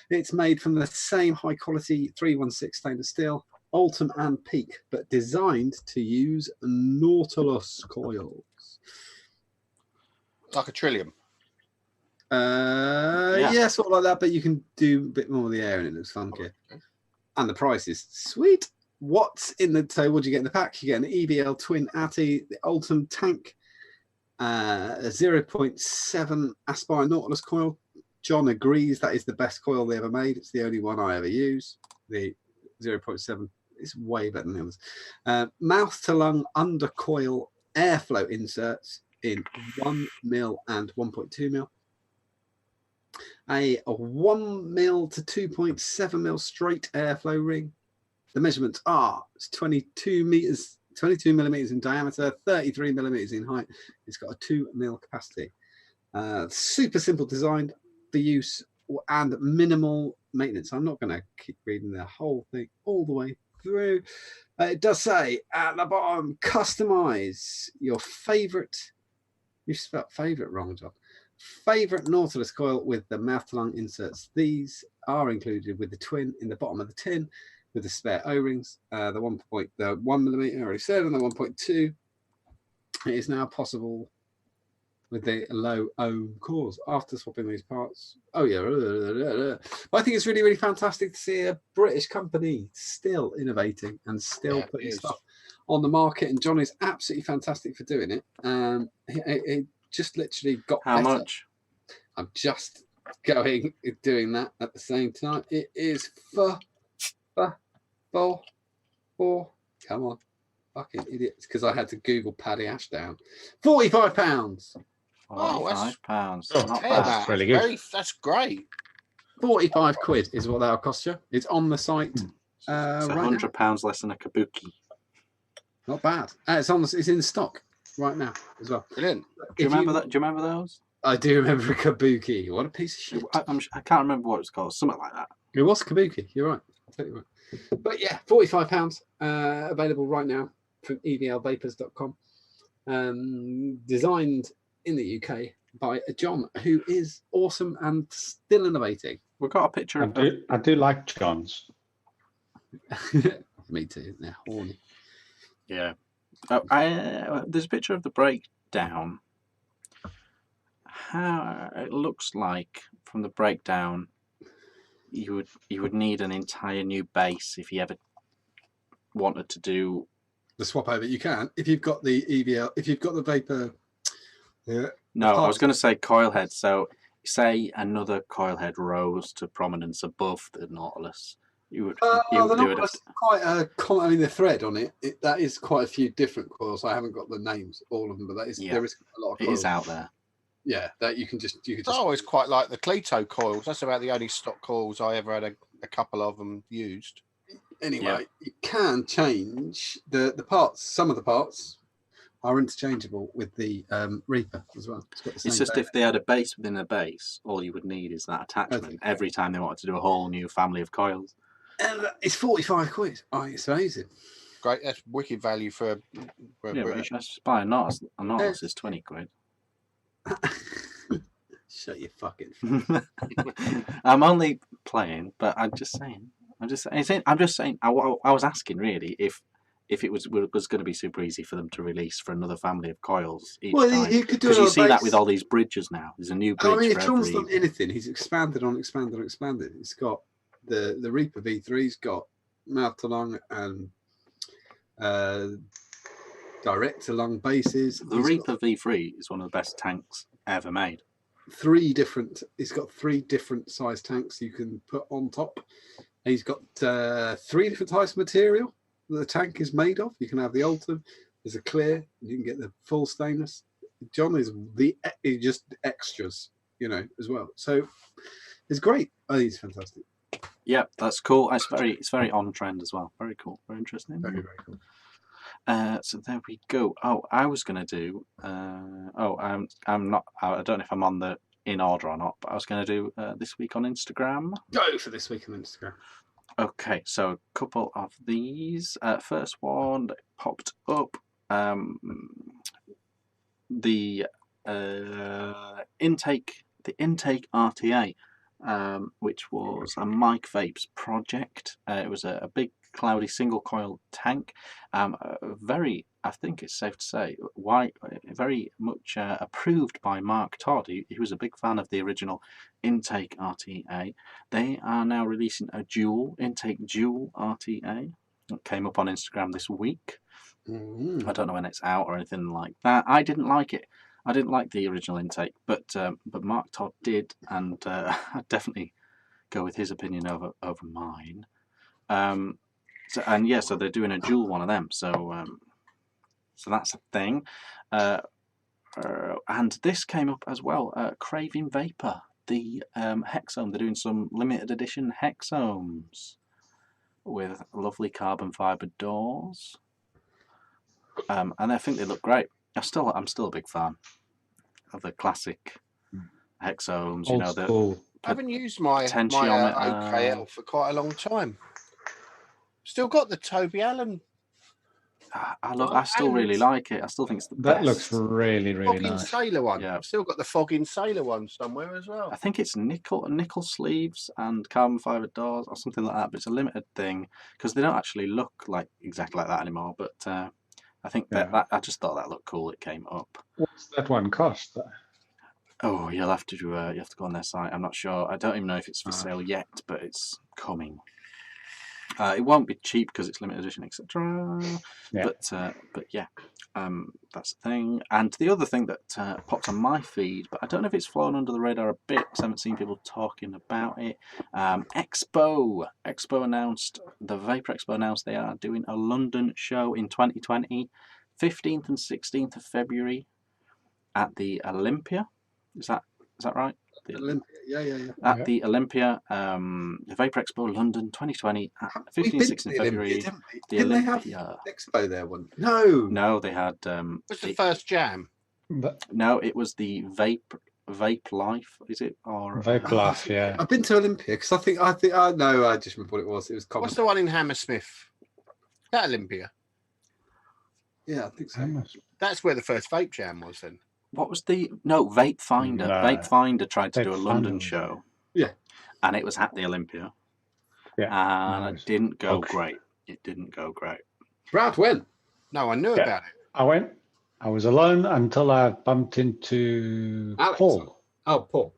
[SPEAKER 1] It's made from the same high quality 316 stainless steel, Ultim and Peak, but designed to use Nautilus coils.
[SPEAKER 2] Like a Trillium.
[SPEAKER 1] Yeah, sort of like that, but you can do a bit more with the air and it looks funky. Okay. And the price is sweet. What's in the so what do you get in the pack? You get an EVL Twin Atty, the Ultim tank, a 0.7 Aspire Nautilus coil. John agrees that is the best coil they ever made. It's the only one I ever use. The 0.7 is way better than the others. Mouth to lung undercoil airflow inserts in 1 mil and 1.2 mil. A 1 mil to 2.7 mil straight airflow ring. The measurements are 22 millimeters in diameter, 33 millimeters in height. It's got a 2 mil capacity. Super simple design for use and minimal maintenance. I'm not going to keep reading the whole thing all the way through. It does say at the bottom, customize your favorite. You spelled favorite wrong, John. Favorite Nautilus coil with the mouth to lung inserts. These are included with the twin in the bottom of the tin with the spare O-rings. The 1 millimeter, I already said, and the 1.2. It is now possible with the low ohm cores after swapping these parts. Oh yeah, but I think it's really, really fantastic to see a British company still innovating and still putting stuff on the market. And John is absolutely fantastic for doing it. It just literally got
[SPEAKER 3] How
[SPEAKER 1] better.
[SPEAKER 3] much?
[SPEAKER 1] I'm just doing that at the same time. It is four. Come on. Fucking idiots, because I had to Google Paddy Ashdown. £45.
[SPEAKER 3] £45.
[SPEAKER 2] Oh,
[SPEAKER 3] Not
[SPEAKER 2] bad.
[SPEAKER 3] bad.
[SPEAKER 4] Really good.
[SPEAKER 2] That's great.
[SPEAKER 1] 45 quid is what that'll cost you. It's on the site.
[SPEAKER 3] It's
[SPEAKER 1] Right
[SPEAKER 3] £100 less than a kabuki.
[SPEAKER 1] Not bad. It's in stock right now as well.
[SPEAKER 2] Brilliant.
[SPEAKER 3] Do you remember that? Do you remember those?
[SPEAKER 1] I do remember a kabuki. What a piece of shit.
[SPEAKER 3] I can't remember what it's called. Something like that.
[SPEAKER 1] It was kabuki. You're right. I'll tell you what. But yeah, £45 available right now from evlvapors.com. Designed in the UK by John, who is awesome and still innovating.
[SPEAKER 3] We've got a picture of
[SPEAKER 4] I do like John's.
[SPEAKER 1] Me too. They're horny.
[SPEAKER 3] Yeah. There's a picture of the breakdown. How it looks like from the breakdown, you would need an entire new base if you ever wanted to do
[SPEAKER 1] the swap over. You can if you've got the EVL, if you've got the vapor. Yeah.
[SPEAKER 3] No, I was going to say coil head. So say another coil head rose to prominence above the Nautilus. You would do it.
[SPEAKER 1] Quite a I mean, the thread on it, that is quite a few different coils. I haven't got the names, all of them, but there is a lot of coils.
[SPEAKER 3] It is out there.
[SPEAKER 1] Yeah, that you could just.
[SPEAKER 2] I always quite like the Cleto coils. That's about the only stock coils I ever had a couple of them used.
[SPEAKER 1] Anyway, you can change the parts. Some of the parts are interchangeable with the Reaper as well.
[SPEAKER 3] It's just if they had a base within a base, all you would need is that attachment every time they wanted to do a whole new family of coils.
[SPEAKER 1] And it's 45 quid. Oh, it's amazing.
[SPEAKER 2] Great, that's wicked value for a British.
[SPEAKER 3] But let's buy a Nautilus is 20 quid.
[SPEAKER 1] Shut your fucking face.
[SPEAKER 3] I'm only playing, but I'm just saying. I was asking really if it was going to be super easy for them to release for another family of coils each time. Because you see that with all these bridges now. There's a new bridge.
[SPEAKER 1] I mean, if John's done anything, he's expanded. It's got the Reaper V3's got mouth to lung and direct to lung bases.
[SPEAKER 3] The Reaper V3 is one of the best tanks ever made.
[SPEAKER 1] It's got 3 different size tanks you can put on top. He's got 3 different types of material that the tank is made of. You can have the Ultim, there's a clear, you can get the full stainless. John is just extras, as well. So it's great. I think it's fantastic.
[SPEAKER 3] Yeah, that's cool. It's very on trend as well. Very cool. Very interesting.
[SPEAKER 1] Very, very cool.
[SPEAKER 3] So there we go. Oh, I was going to do. I'm not. I don't know if I'm on the in order or not, but I was going to do this week on Instagram.
[SPEAKER 1] Go for this week on Instagram.
[SPEAKER 3] Okay, so a couple of these. First one that popped up. The intake RTA, which was a Mike Vapes project. It was a big cloudy single coil tank. I think it's safe to say, very much approved by Mark Todd. He was a big fan of the original intake RTA. They are now releasing a intake dual RTA. It came up on Instagram this week. I don't know when it's out or anything like that. I didn't like it. I didn't like the original intake, but Mark Todd did, and I'd definitely go with his opinion over mine. So they're doing a dual one of them. So that's a thing. And this came up as well. Craving Vapor, the Hexome. They're doing some limited edition Hexomes with lovely carbon fibre doors. And I think they look great. I'm still a big fan of the classic Hexomes.
[SPEAKER 4] Old school
[SPEAKER 2] haven't used my
[SPEAKER 3] potentiometer.
[SPEAKER 2] OKL for quite a long time. Still got the Toby Allen.
[SPEAKER 3] I still really like it. I still think it's the
[SPEAKER 4] That
[SPEAKER 3] best.
[SPEAKER 4] looks really, really
[SPEAKER 2] Fogging
[SPEAKER 4] nice.
[SPEAKER 2] Sailor one.
[SPEAKER 3] Yeah.
[SPEAKER 2] I've still got the Fogging Sailor one somewhere as well.
[SPEAKER 3] I think it's nickel sleeves and carbon fiber doors or something like that, but it's a limited thing because they don't actually look like exactly like that anymore. But I think that I just thought that looked cool. It came up.
[SPEAKER 4] What's that one cost, though?
[SPEAKER 3] Oh, you'll have to go on their site. I'm not sure. I don't even know if it's for sale yet, but it's coming. It won't be cheap because it's limited edition, etc.
[SPEAKER 4] Yeah.
[SPEAKER 3] But yeah, that's the thing. And the other thing that popped on my feed, but I don't know if it's flown under the radar a bit because I haven't seen people talking about it. Expo announced, the Vapor Expo announced they are doing a London show in 2020, 15th and 16th of February at the Olympia. Is that right?
[SPEAKER 1] The Olympia, yeah.
[SPEAKER 3] At the Olympia, the Vapor Expo London 2020, 15th, 16th February.
[SPEAKER 1] Didn't they have Expo there one? No,
[SPEAKER 3] they had.
[SPEAKER 2] What's the first jam?
[SPEAKER 3] No, it was the Vape Life. Is it or
[SPEAKER 4] Vape Life? Yeah.
[SPEAKER 1] I've been to Olympia because I think no, I just remember what it was. It was common.
[SPEAKER 2] What's the one in Hammersmith? That Olympia.
[SPEAKER 1] Yeah, I think so.
[SPEAKER 2] That's where the first vape jam was then.
[SPEAKER 3] What was Vape Finder?
[SPEAKER 4] No.
[SPEAKER 3] Vape Finder tried to do a
[SPEAKER 4] Vape
[SPEAKER 3] London
[SPEAKER 4] Finder.
[SPEAKER 3] show.
[SPEAKER 1] Yeah.
[SPEAKER 3] And it was at the Olympia.
[SPEAKER 4] Yeah.
[SPEAKER 3] And it didn't go great. It didn't go great.
[SPEAKER 1] Brad went.
[SPEAKER 2] No, I knew about it.
[SPEAKER 4] I went. I was alone until I bumped into
[SPEAKER 1] Alex.
[SPEAKER 4] Paul.
[SPEAKER 1] Oh, Paul.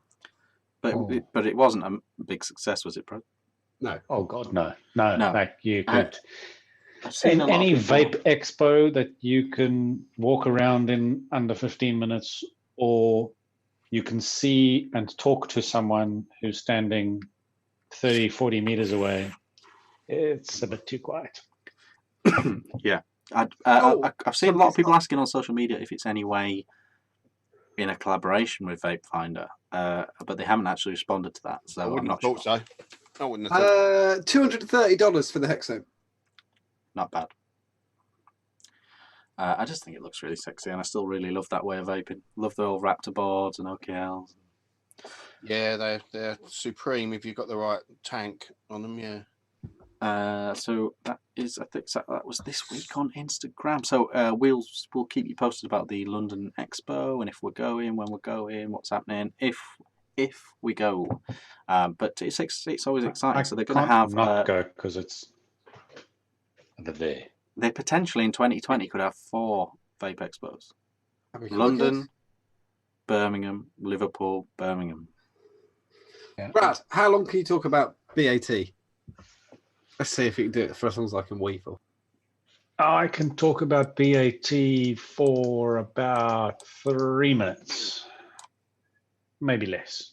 [SPEAKER 3] But it wasn't a big success, was it, Brad?
[SPEAKER 1] No.
[SPEAKER 4] Oh God, no. Like you could.
[SPEAKER 3] I've seen a lot
[SPEAKER 4] Any
[SPEAKER 3] of people-
[SPEAKER 4] vape expo that you can walk around in under 15 minutes, or you can see and talk to someone who's standing 30, 40 meters away, it's a bit too quiet.
[SPEAKER 3] Yeah. I've seen a lot of people asking on social media if it's any way in a collaboration with Vape Finder, but they haven't actually responded to that. So
[SPEAKER 2] I wouldn't
[SPEAKER 3] I'm not
[SPEAKER 2] have
[SPEAKER 3] sure.
[SPEAKER 2] thought so. I wouldn't have thought.
[SPEAKER 1] $230 for the Hexo.
[SPEAKER 3] Not bad. I just think it looks really sexy, and I still really love that way of vaping. Love the old Raptor boards and OKLs.
[SPEAKER 2] Yeah, they're supreme if you've got the right tank on them. Yeah.
[SPEAKER 3] So that is, I think that was this week on Instagram. So we'll keep you posted about the London Expo and if we're going, when we're going, what's happening, if we go. But it's always exciting. So they're going to have
[SPEAKER 4] not go because it's there.
[SPEAKER 3] They potentially in 2020 could have 4 vape expos: London, Birmingham, Liverpool, Birmingham.
[SPEAKER 4] Yeah.
[SPEAKER 1] Brad, how long can you talk about BAT? Let's see if you can do it for as long as I can weevil.
[SPEAKER 4] I can talk about BAT for about 3 minutes, maybe less.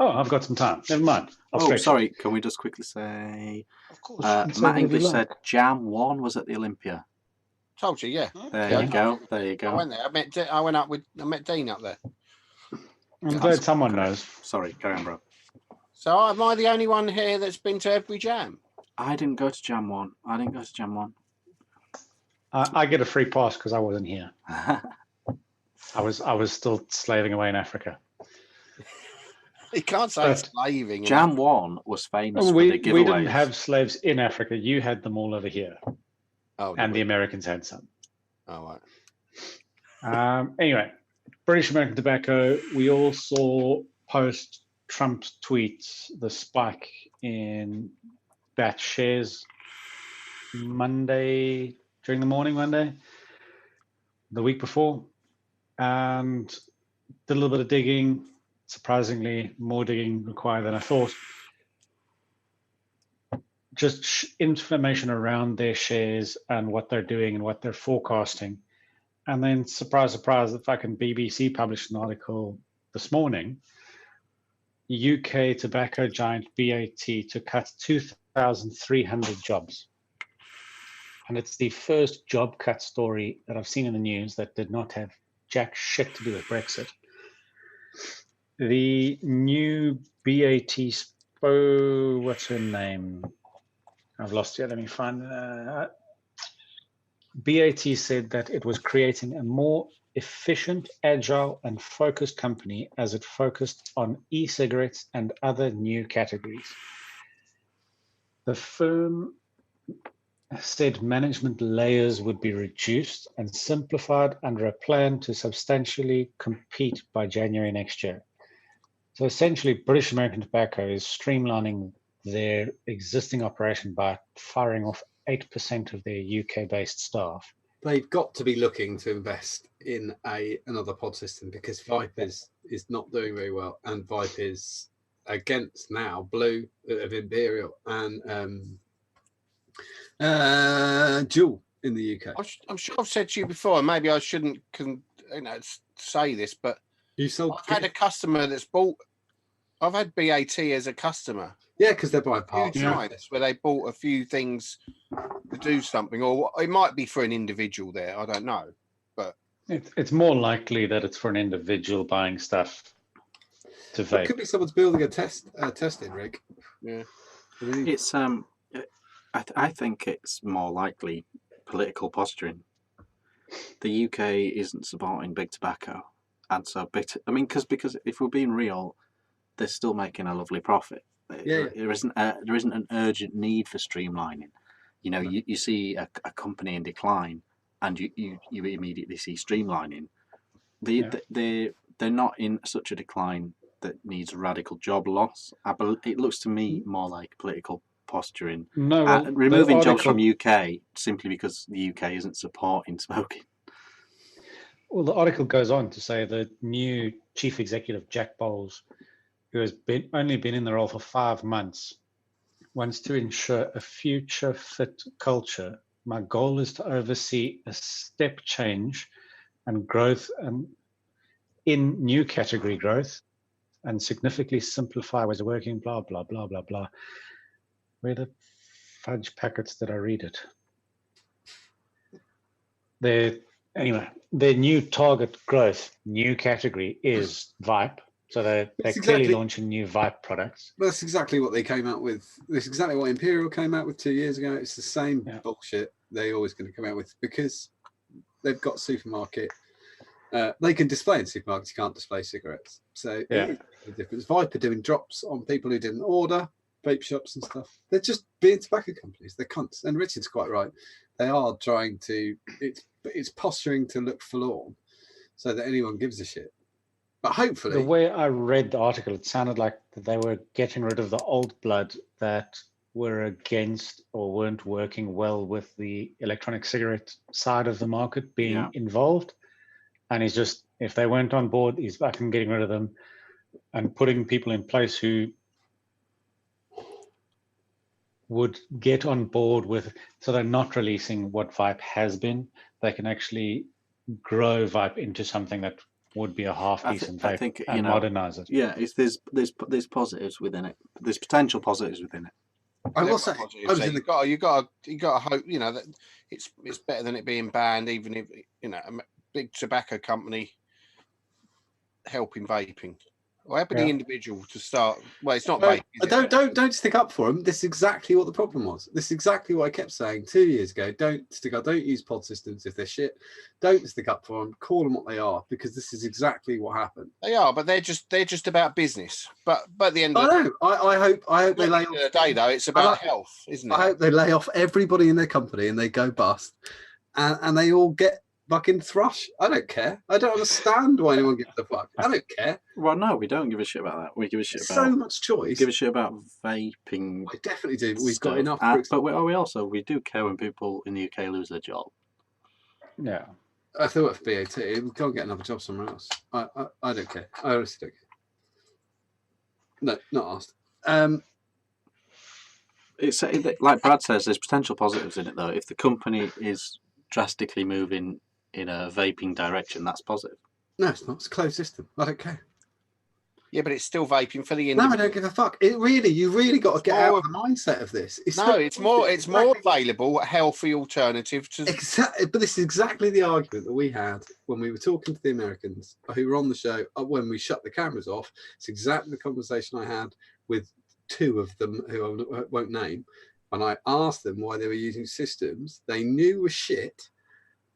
[SPEAKER 4] Oh, I've got some time. Never mind.
[SPEAKER 3] Sorry. Can we just quickly say?
[SPEAKER 4] Of course.
[SPEAKER 3] Matt English said Jam 1 was at the Olympia.
[SPEAKER 2] Told you, yeah.
[SPEAKER 3] There you go. There you go.
[SPEAKER 2] I went there. I met Dean up there.
[SPEAKER 4] I'm glad someone knows.
[SPEAKER 3] Sorry, carry on, bro.
[SPEAKER 2] So am I the only one here that's been to every jam?
[SPEAKER 3] I didn't go to Jam 1.
[SPEAKER 4] I get a free pass because I wasn't here. I was still slaving away in Africa.
[SPEAKER 2] You can't say slaving.
[SPEAKER 3] Jam 1 was famous for the giveaways.
[SPEAKER 4] We didn't have slaves in Africa. You had them all over here.
[SPEAKER 2] Oh,
[SPEAKER 4] and the Americans had some.
[SPEAKER 2] Oh, right.
[SPEAKER 4] Anyway, British American Tobacco, we all saw post Trump's tweets the spike in batch shares Monday, during the morning Monday, the week before, and did a little bit of digging. Surprisingly, more digging required than I thought. Just information around their shares and what they're doing and what they're forecasting. And then, surprise, surprise, the fucking BBC published an article this morning. UK tobacco giant BAT to cut 2,300 jobs. And it's the first job cut story that I've seen in the news that did not have jack shit to do with Brexit. The new BAT what's her name? I've lost it. Let me find. BAT said that it was creating a more efficient, agile, and focused company as it focused on e-cigarettes and other new categories. The firm said management layers would be reduced and simplified under a plan to substantially compete by January next year. So essentially, British American Tobacco is streamlining their existing operation by firing off 8% of their UK-based staff.
[SPEAKER 1] They've got to be looking to invest in another pod system because Vipe is not doing very well, and Vipe is against now Blue of Imperial and Juul in the UK.
[SPEAKER 2] I'm sure I've said to you before, and maybe I shouldn't say this, but I've had a customer that's bought. I've had BAT as a customer.
[SPEAKER 1] Yeah, because they're buying parts.
[SPEAKER 2] Where they bought a few things to do something, or it might be for an individual there. I don't know, but
[SPEAKER 4] it's more likely that it's for an individual buying stuff to vape.
[SPEAKER 1] It could be someone's building a testing rig.
[SPEAKER 2] Yeah,
[SPEAKER 3] it's I think it's more likely political posturing. The UK isn't supporting big tobacco, and so because if we're being real, they're still making a lovely profit. There isn't an urgent need for streamlining. You know, you see a company in decline, and you immediately see streamlining. They're not in such a decline that needs radical job loss. It looks to me more like political posturing.
[SPEAKER 4] No, well,
[SPEAKER 3] removing jobs from UK simply because the UK isn't supporting smoking.
[SPEAKER 4] Well, the article goes on to say the new chief executive, Jack Bowles, who has only been in the role for 5 months, wants to ensure a future fit culture. My goal is to oversee a step change and growth in new category growth and significantly simplify ways of working, blah, blah, blah, blah, blah. Where the fudge packets did I read it? Their new target growth, new category is Vipe. So they're clearly launching new Vipe products.
[SPEAKER 1] That's exactly what they came out with. This is exactly what Imperial came out with 2 years ago. It's the same bullshit they're always going to come out with because they've got supermarket. They can display in supermarkets. You can't display cigarettes. So it is a difference. Vipe are doing drops on people who didn't order, vape shops and stuff. They're just being tobacco companies. They're cunts. And Richard's quite right. They are trying to. It's posturing to look forlorn, so that anyone gives a shit. But hopefully,
[SPEAKER 4] the way I read the article, it sounded like they were getting rid of the old blood that were against or weren't working well with the electronic cigarette side of the market being involved. And he's just, if they weren't on board, he's back and getting rid of them and putting people in place who would get on board with, so they're not releasing what Vipe has been. They can actually grow Vipe into something that would be a half decent vape and modernize it.
[SPEAKER 3] Yeah, there's positives within it. There's potential positives within it.
[SPEAKER 1] I will say,
[SPEAKER 2] you got to hope that it's better than it being banned, even if a big tobacco company helping vaping. Or helping the individual to start. Well, it's not vaping.
[SPEAKER 1] Don't stick up for them. This is exactly what the problem was. This is exactly what I kept saying 2 years ago. Don't stick up. Don't use pod systems if they're shit. Don't stick up for them. Call them what they are, because this is exactly what happened.
[SPEAKER 2] They are, but they're just about business. But at the end of
[SPEAKER 1] the day, I hope they lay off.
[SPEAKER 2] The day though, it's about health, isn't it?
[SPEAKER 1] I hope they lay off everybody in their company and they go bust, and they all get fucking thrush. I don't care. I don't understand why anyone gives a fuck. I don't care.
[SPEAKER 3] Well, no, we don't give a shit about that. We give a shit about
[SPEAKER 1] so much choice.
[SPEAKER 3] We give a shit about vaping.
[SPEAKER 1] I definitely do. But we've got enough.
[SPEAKER 3] But we do care when people in the UK lose their job.
[SPEAKER 4] Yeah.
[SPEAKER 1] I thought for BAT, we can't get another job somewhere else. I don't care. I honestly don't care. No, not asked.
[SPEAKER 3] It's like Brad says. There's potential positives in it though. If the company is drastically moving in a vaping direction, that's positive.
[SPEAKER 1] No, it's not. It's a closed system. I don't care.
[SPEAKER 2] Yeah, but it's still vaping for the individual.
[SPEAKER 1] No, I don't give a fuck. You really got to get out of the mindset of this. It's
[SPEAKER 2] more available, a healthy alternative to.
[SPEAKER 1] Exactly, but this is exactly the argument that we had when we were talking to the Americans who were on the show when we shut the cameras off. It's exactly the conversation I had with two of them who I won't name. When I asked them why they were using systems they knew were shit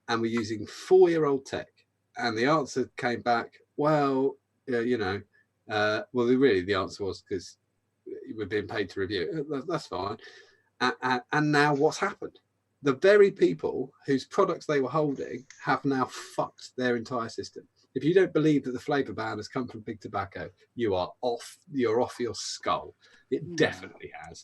[SPEAKER 1] and were using 4-year-old tech. And the answer came back, well, the answer was because we're being paid to review it. That's fine. And now what's happened? The very people whose products they were holding have now fucked their entire system. If you don't believe that the flavour ban has come from big tobacco, you are off. You're off your skull. It definitely has.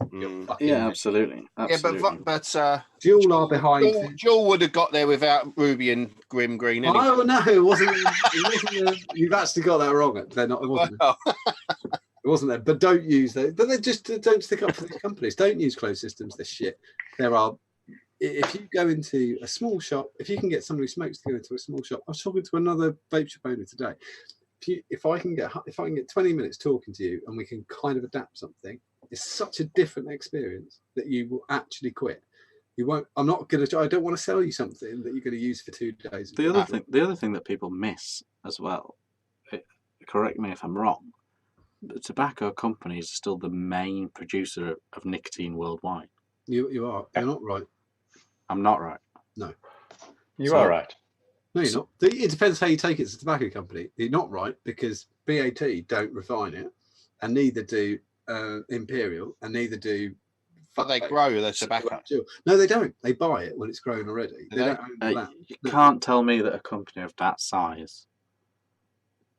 [SPEAKER 3] Yeah, absolutely.
[SPEAKER 2] Yeah, but
[SPEAKER 1] Juul are behind.
[SPEAKER 2] Juul would have got there without Ruby and Grim Green. Anyway.
[SPEAKER 1] Oh no, it wasn't. You've actually got that wrong. They're not. It wasn't. It wasn't there. But don't use that. But they just don't stick up for these companies. Don't use closed systems. They're shit. There are. If you go into a small shop, if you can get somebody who smokes to go into a small shop, I was talking to another vape shop owner today. If I can get 20 minutes talking to you and we can kind of adapt something, it's such a different experience that you will actually quit. You won't. I'm not going to. I don't want to sell you something that you're going to use for 2 days.
[SPEAKER 3] The other thing that people miss as well. Correct me if I'm wrong. The tobacco companies are still the main producer of nicotine worldwide.
[SPEAKER 1] You are. You're not right.
[SPEAKER 3] I'm not right.
[SPEAKER 1] No.
[SPEAKER 4] You are right.
[SPEAKER 1] No, you're not. It depends how you take it as a tobacco company. You're not right because BAT don't refine it, and neither do Imperial, and neither do.
[SPEAKER 2] But they grow the tobacco.
[SPEAKER 1] No, they don't. They buy it when it's grown already. They don't own the land.
[SPEAKER 3] You can't tell me that a company of that size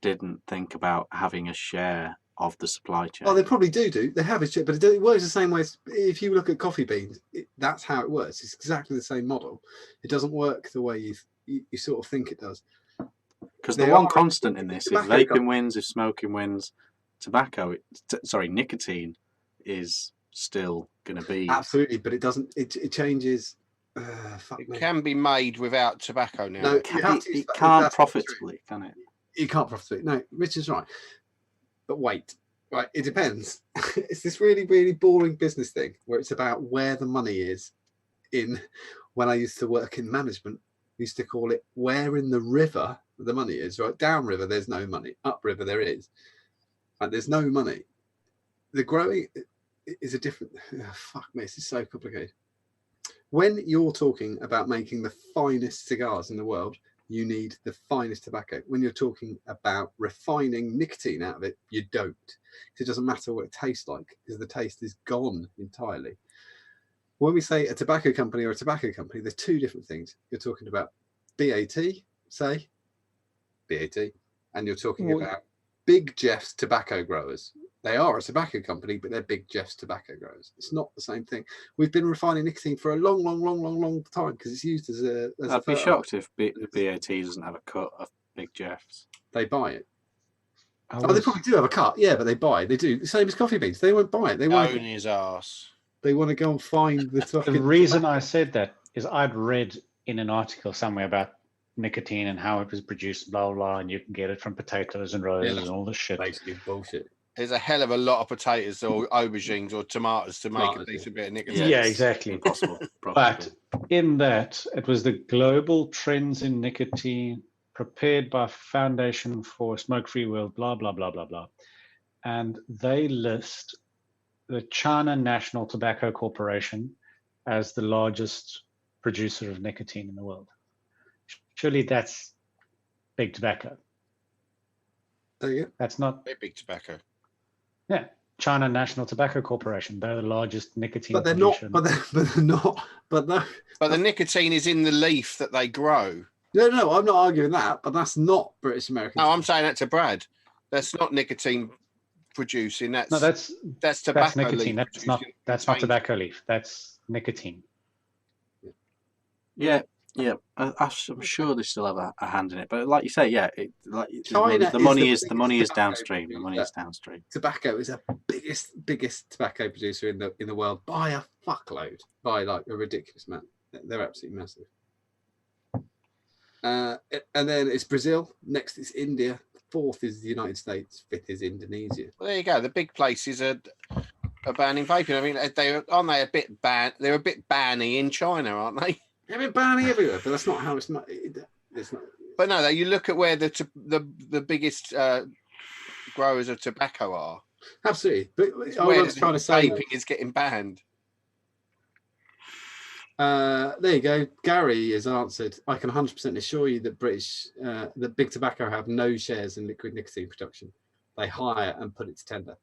[SPEAKER 3] didn't think about having a share of the supply chain.
[SPEAKER 1] Oh, they probably do. They have a share, but it works the same way. If you look at coffee beans, that's how it works. It's exactly the same model. It doesn't work the way you sort of think it does.
[SPEAKER 3] Because the one constant in this, if vaping wins, if smoking wins, nicotine is still going to be
[SPEAKER 1] absolutely, but it doesn't. It changes.
[SPEAKER 2] Can be made without tobacco now.
[SPEAKER 1] No,
[SPEAKER 3] it can't profitably, can it?
[SPEAKER 1] You can't profitably. No, Richard's right. But wait, right? It depends. It's this really, really boring business thing where it's about where the money is. When I used to work in management, we used to call it where in the river the money is. Right, downriver there's no money. Upriver there is. Right, there's no money. The growing is a different. Fuck me, this is so complicated. When you're talking about making the finest cigars in the world, you need the finest tobacco. When you're talking about refining nicotine out of it, you don't. It doesn't matter what it tastes like because the taste is gone entirely. When we say a tobacco company or a tobacco company, there's 2 different things. You're talking about BAT, say, BAT, and you're talking about Big Jeff's tobacco growers. They are a tobacco company, but they're Big Jeff's tobacco growers. It's not the same thing. We've been refining nicotine for a long time because it's used as a.
[SPEAKER 3] I'd be shocked if BAT doesn't have a cut of Big Jeff's.
[SPEAKER 1] They buy it. They probably do have a cut, yeah, but they buy it. They do. The same as coffee beans. They won't buy it. They won't.
[SPEAKER 2] Own his ass.
[SPEAKER 1] They want to go and find the fucking.
[SPEAKER 4] The reason I said that is I'd read in an article somewhere about nicotine and how it was produced, blah, blah, and you can get it from potatoes and roses and all this shit.
[SPEAKER 1] Basically bullshit.
[SPEAKER 2] There's a hell of a lot of potatoes or aubergines or tomatoes to make a decent bit of nicotine.
[SPEAKER 4] Yeah, exactly.
[SPEAKER 3] Impossible.
[SPEAKER 4] But in that, it was the Global Trends in Nicotine prepared by Foundation for Smoke-Free World, blah, blah, blah, blah, blah. And they list the China National Tobacco Corporation as the largest producer of nicotine in the world. Surely that's big tobacco.
[SPEAKER 1] There you go.
[SPEAKER 4] That's not
[SPEAKER 2] big tobacco.
[SPEAKER 4] Yeah, China National Tobacco Corporation. They're the largest nicotine.
[SPEAKER 1] But they're
[SPEAKER 4] producer.
[SPEAKER 1] not. But they're not. But no.
[SPEAKER 2] But the nicotine is in the leaf that they grow.
[SPEAKER 1] No, I'm not arguing that. But that's not British American.
[SPEAKER 2] No, I'm saying that to Brad. That's not nicotine producing. That's tobacco.
[SPEAKER 4] That's nicotine.
[SPEAKER 2] Leaf
[SPEAKER 4] That's not tobacco leaf. That's nicotine.
[SPEAKER 3] Yeah. I'm sure they still have a hand in it, but like you say, the money is downstream. The money is downstream.
[SPEAKER 1] Tobacco is the biggest tobacco producer in the world by a fuckload, by like a ridiculous amount. They're absolutely massive. And then it's Brazil. Next is India. 4th is the United States. 5th is Indonesia.
[SPEAKER 2] Well, there you go. The big places are banning vaping. I mean, aren't they a bit ban? They're a bit banny in China, aren't they?
[SPEAKER 1] They've been banning everywhere, but that's not how it's not. It's not.
[SPEAKER 2] But no, you look at where the biggest growers of tobacco are.
[SPEAKER 1] Absolutely, but
[SPEAKER 2] where I was trying to say vaping is getting banned.
[SPEAKER 1] There you go. Gary has answered. I can 100% assure you that that Big Tobacco have no shares in liquid nicotine production. They hire and put it to tender.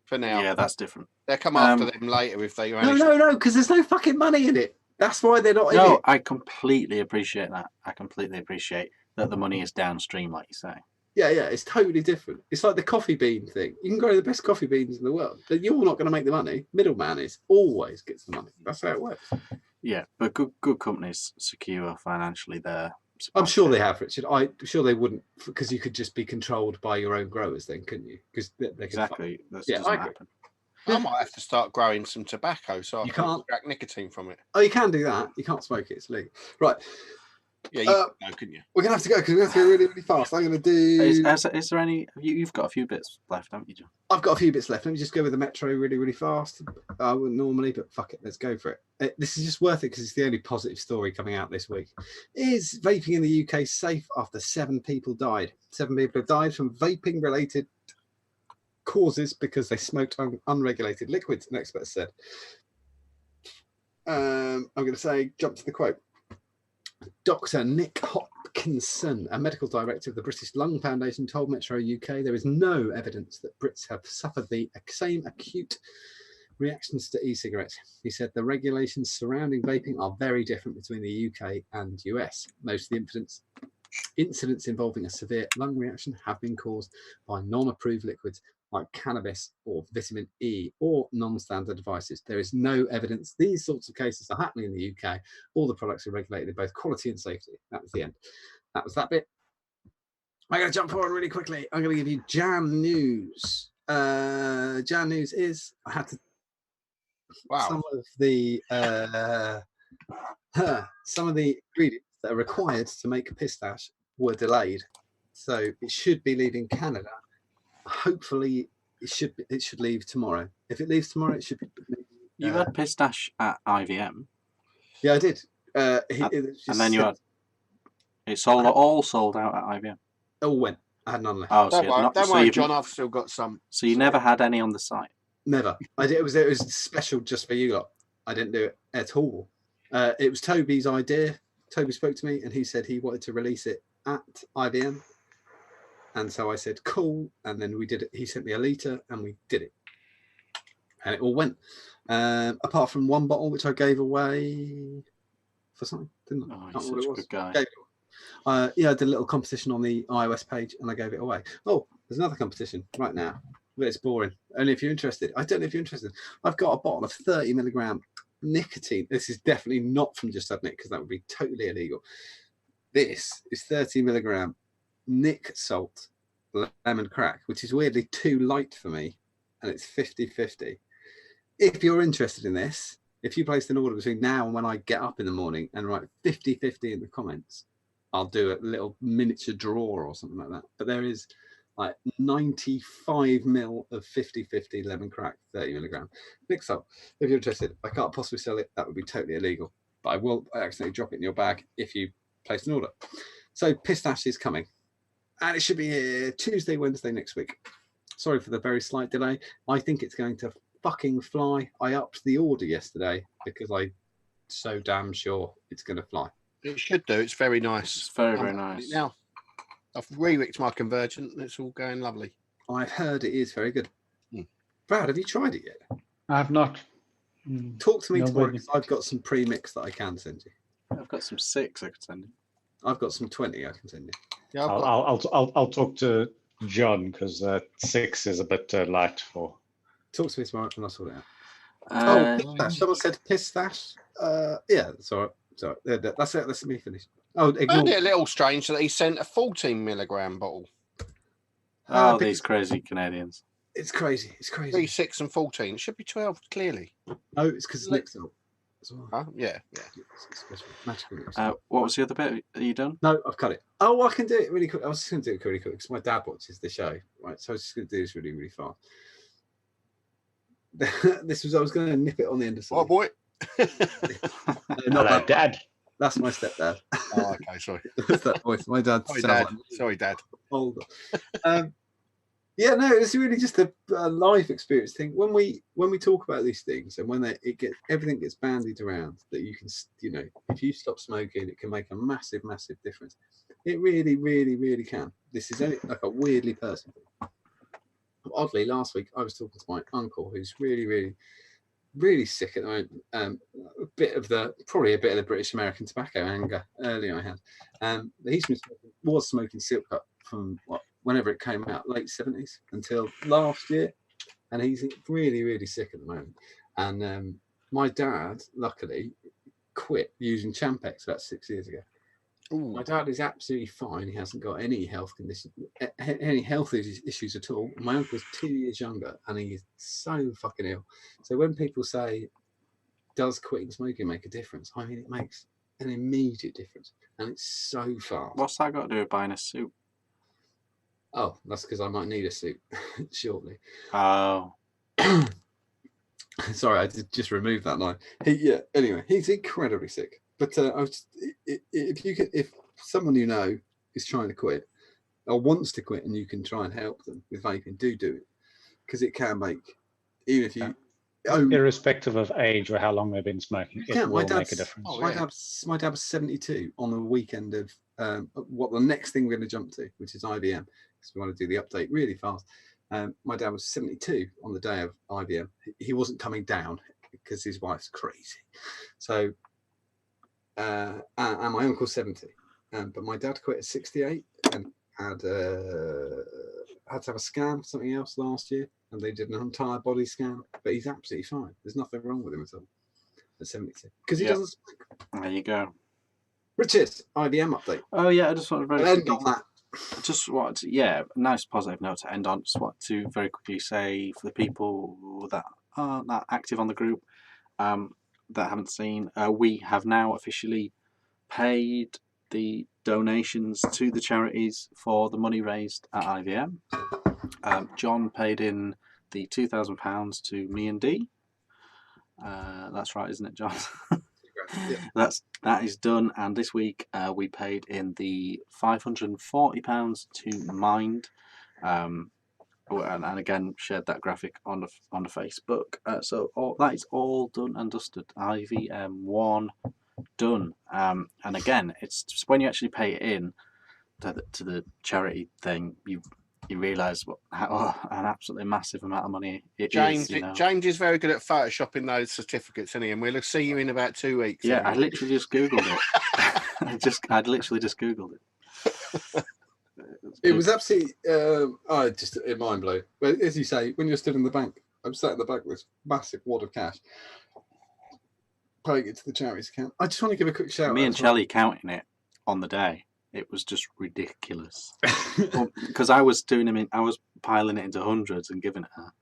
[SPEAKER 2] For now.
[SPEAKER 3] Yeah, that's different.
[SPEAKER 2] They'll come after them later if they manage.
[SPEAKER 1] No, because there's no fucking money in it. That's why they're not in
[SPEAKER 3] No,
[SPEAKER 1] it.
[SPEAKER 3] I completely appreciate that. I completely appreciate that the money is downstream, like you say.
[SPEAKER 1] Yeah, it's totally different. It's like the coffee bean thing. You can grow the best coffee beans in the world, but you're not going to make the money. Middleman always gets the money. That's how it works.
[SPEAKER 3] Yeah, but good companies secure financially their supply
[SPEAKER 1] I'm sure
[SPEAKER 3] chain.
[SPEAKER 1] they have, Richard. I'm sure they wouldn't, because you could just be controlled by your own growers then, couldn't you? Because
[SPEAKER 3] Exactly. That
[SPEAKER 1] Yeah,
[SPEAKER 3] doesn't
[SPEAKER 1] I agree.
[SPEAKER 3] happen.
[SPEAKER 2] I might have to start growing some tobacco so I
[SPEAKER 1] You
[SPEAKER 2] can
[SPEAKER 1] can't.
[SPEAKER 2] extract nicotine from it.
[SPEAKER 1] Oh, you can do that. You can't smoke it. It's legal. Right.
[SPEAKER 2] Yeah, you could know, couldn't you?
[SPEAKER 1] We're going to have to go because we have to go really, really fast. I'm going to do...
[SPEAKER 3] Is there any... You've got a few bits left, haven't you, John?
[SPEAKER 1] I've got a few bits left. Let me just go with the Metro really, really fast. I wouldn't normally, but fuck it. Let's go for it. This is just worth it because it's the only positive story coming out this week. Is vaping in the UK safe after 7 people died? 7 people have died from vaping-related causes because they smoked unregulated liquids, an expert said. I'm going to say, jump to the quote. Dr. Nick Hopkinson, a medical director of the British Lung Foundation, told Metro UK there is no evidence that Brits have suffered the same acute reactions to e-cigarettes. He said the regulations surrounding vaping are very different between the UK and US. Most of the incidents involving a severe lung reaction have been caused by non-approved liquids like cannabis or vitamin E or non-standard devices. There is no evidence these sorts of cases are happening in the UK. All the products are regulated in both quality and safety. That was the end. That was that bit. I'm going to jump forward really quickly. I'm going to give you Jam News. Jam News is, I had to...
[SPEAKER 2] Wow.
[SPEAKER 1] Some of the ingredients that are required to make pistache were delayed. So it should be leaving Canada. Hopefully it should leave tomorrow. If it leaves tomorrow, it should be.
[SPEAKER 3] You had pistache at IVM.
[SPEAKER 1] Yeah, I did.
[SPEAKER 3] And then you had it's all sold out at IVM.
[SPEAKER 1] Oh, when I had none left.
[SPEAKER 3] Oh,
[SPEAKER 2] Don't worry, John. I've still got some.
[SPEAKER 3] So you never had any on the site.
[SPEAKER 1] Never. I did. It was special just for you lot. I didn't do it at all. It was Toby's idea. Toby spoke to me and he said he wanted to release it at IBM. And so I said, cool. And then we did it. He sent me a litre and we did it. And it all went. Apart from one bottle, which I gave away for something, didn't I?
[SPEAKER 3] Oh,
[SPEAKER 1] I
[SPEAKER 3] you're
[SPEAKER 1] can't remember what
[SPEAKER 3] such
[SPEAKER 1] it was.
[SPEAKER 3] a good guy.
[SPEAKER 1] I did a little competition on the iOS page and I gave it away. Oh, there's another competition right now. But it's boring. Only if you're interested. I don't know if you're interested. I've got a bottle of 30 milligram nicotine. This is definitely not from Just Had Nick because that would be totally illegal. This is 30 milligram Nick Salt lemon crack, which is weirdly too light for me, and it's 50-50. If you're interested in this, if you placed an order between now and when I get up in the morning and write 50-50 in the comments, I'll do a little miniature draw or something like that. But there is like 95 mil of 50-50 lemon crack, 30 milligram Nick Salt. If you're interested, I can't possibly sell it. That would be totally illegal. But I will accidentally drop it in your bag if you placed an order. So pistache is coming. And it should be here Tuesday, Wednesday next week. Sorry for the very slight delay. I think it's going to fucking fly. I upped the order yesterday because I'm so damn sure it's going to fly.
[SPEAKER 2] It should do. It's very nice.
[SPEAKER 3] It's very, very nice.
[SPEAKER 2] Now, I've re-wicked my convergent and it's all going lovely.
[SPEAKER 1] I've heard it is very good. Brad, have you tried it yet?
[SPEAKER 4] I have not.
[SPEAKER 1] Talk to me tomorrow
[SPEAKER 4] Nobody.
[SPEAKER 1] because I've got some pre-mix that I can send you.
[SPEAKER 3] I've got some 6 I could send you.
[SPEAKER 1] I've got some 20 I can send you.
[SPEAKER 2] Yeah,
[SPEAKER 4] I'll talk to John because 6 is a bit light for.
[SPEAKER 1] Talk to me tomorrow and I'll sort it out. Pistache. Someone said pistache. Yeah, that's all right. Sorry. That's it. That's me finished. Oh,
[SPEAKER 2] I found it a little strange that he sent a 14 milligram bottle.
[SPEAKER 3] These crazy Canadians.
[SPEAKER 1] It's crazy. It's crazy.
[SPEAKER 2] 3, 6, and 14. It should be 12, clearly.
[SPEAKER 1] Oh, it's because it's Nick Salt as well.
[SPEAKER 2] Huh? Yeah.
[SPEAKER 1] It's magical Nick
[SPEAKER 3] What
[SPEAKER 1] Salt.
[SPEAKER 3] was the other bit? Are you done?
[SPEAKER 1] No, I've cut it. Oh, I can do it really quick. I was just going to do it really quick because my dad watches the show, right? So I was just going to do this really, really fast. I was going to nip it on the end of something.
[SPEAKER 2] Oh, boy.
[SPEAKER 1] Not that.
[SPEAKER 4] Dad.
[SPEAKER 1] That's my stepdad.
[SPEAKER 2] Oh, okay, sorry.
[SPEAKER 1] That's that voice. My dad.
[SPEAKER 2] Sorry, Dad. Sorry, Dad.
[SPEAKER 1] Older. Yeah, no, it's really just a life experience thing. When we talk about these things, and when everything gets bandied around, that you can, if you stop smoking, it can make a massive, massive difference. It really, really, really can. This is only like a weirdly personal thing. Oddly, last week I was talking to my uncle, who's really, really, really sick at the moment. Probably a bit of the British American tobacco anger earlier I had. Was smoking silk cut from whenever it came out, late 70s until last year, and he's really, really sick at the moment. And my dad, luckily, quit using Champex about 6 years ago. Ooh. My dad is absolutely fine. He hasn't got any health conditions, any health issues at all. My uncle's 2 years younger, and he's so fucking ill. So when people say, does quitting smoking make a difference? I mean, it makes an immediate difference, and it's so fast.
[SPEAKER 3] What's that got to do with buying a suit?
[SPEAKER 1] Oh, that's because I might need a suit shortly.
[SPEAKER 3] Oh.
[SPEAKER 1] Sorry, I did just remove that line. Anyway, he's incredibly sick. But if someone you know is trying to quit or wants to quit, and you can try and help them with vaping, do it, because it can make, even if you,
[SPEAKER 4] irrespective of age or how long they've been smoking, it will make a difference.
[SPEAKER 1] My dad was 72 on the weekend of the next thing we're going to jump to, which is IBM, because we want to do the update really fast. My dad was 72 on the day of IBM. He wasn't coming down because his wife's crazy. So, and my uncle's 70, but my dad quit at 68 and had to have a scan, something else last year, and they did an entire body scan. But he's absolutely fine. There's nothing wrong with him at all at 72 because he doesn't smoke.
[SPEAKER 3] There you go.
[SPEAKER 1] Richard, IBM update.
[SPEAKER 3] Oh yeah, I just want to
[SPEAKER 1] end on that.
[SPEAKER 3] Nice positive note to end on. Just want to very quickly say, for the people that aren't that active on the group, that haven't seen, we have now officially paid the donations to the charities for the money raised at IBM. John paid in the £2,000 to me and Dee. That's right, isn't it, John?
[SPEAKER 1] Yeah.
[SPEAKER 3] That is done, and this week we paid in the £540 to Mind, and again shared that graphic on the Facebook. So that is all done and dusted. IVM1 done, and again, it's just when you actually pay it in to the charity thing, you realise how an absolutely massive amount of money it is.
[SPEAKER 2] James is very good at photoshopping those certificates, isn't he? And we'll see you in about 2 weeks.
[SPEAKER 3] Yeah, I literally just googled it. I'd literally just googled it.
[SPEAKER 1] It was absolutely it mind blown. But as you say, when you're stood in the bank, I'm sat in the bank with this massive wad of cash, paying it to the charity's account. I just want to give a quick shout out.
[SPEAKER 3] Me and Shelley counting it on the day. It was just ridiculous. Because I was piling it into hundreds and giving it her.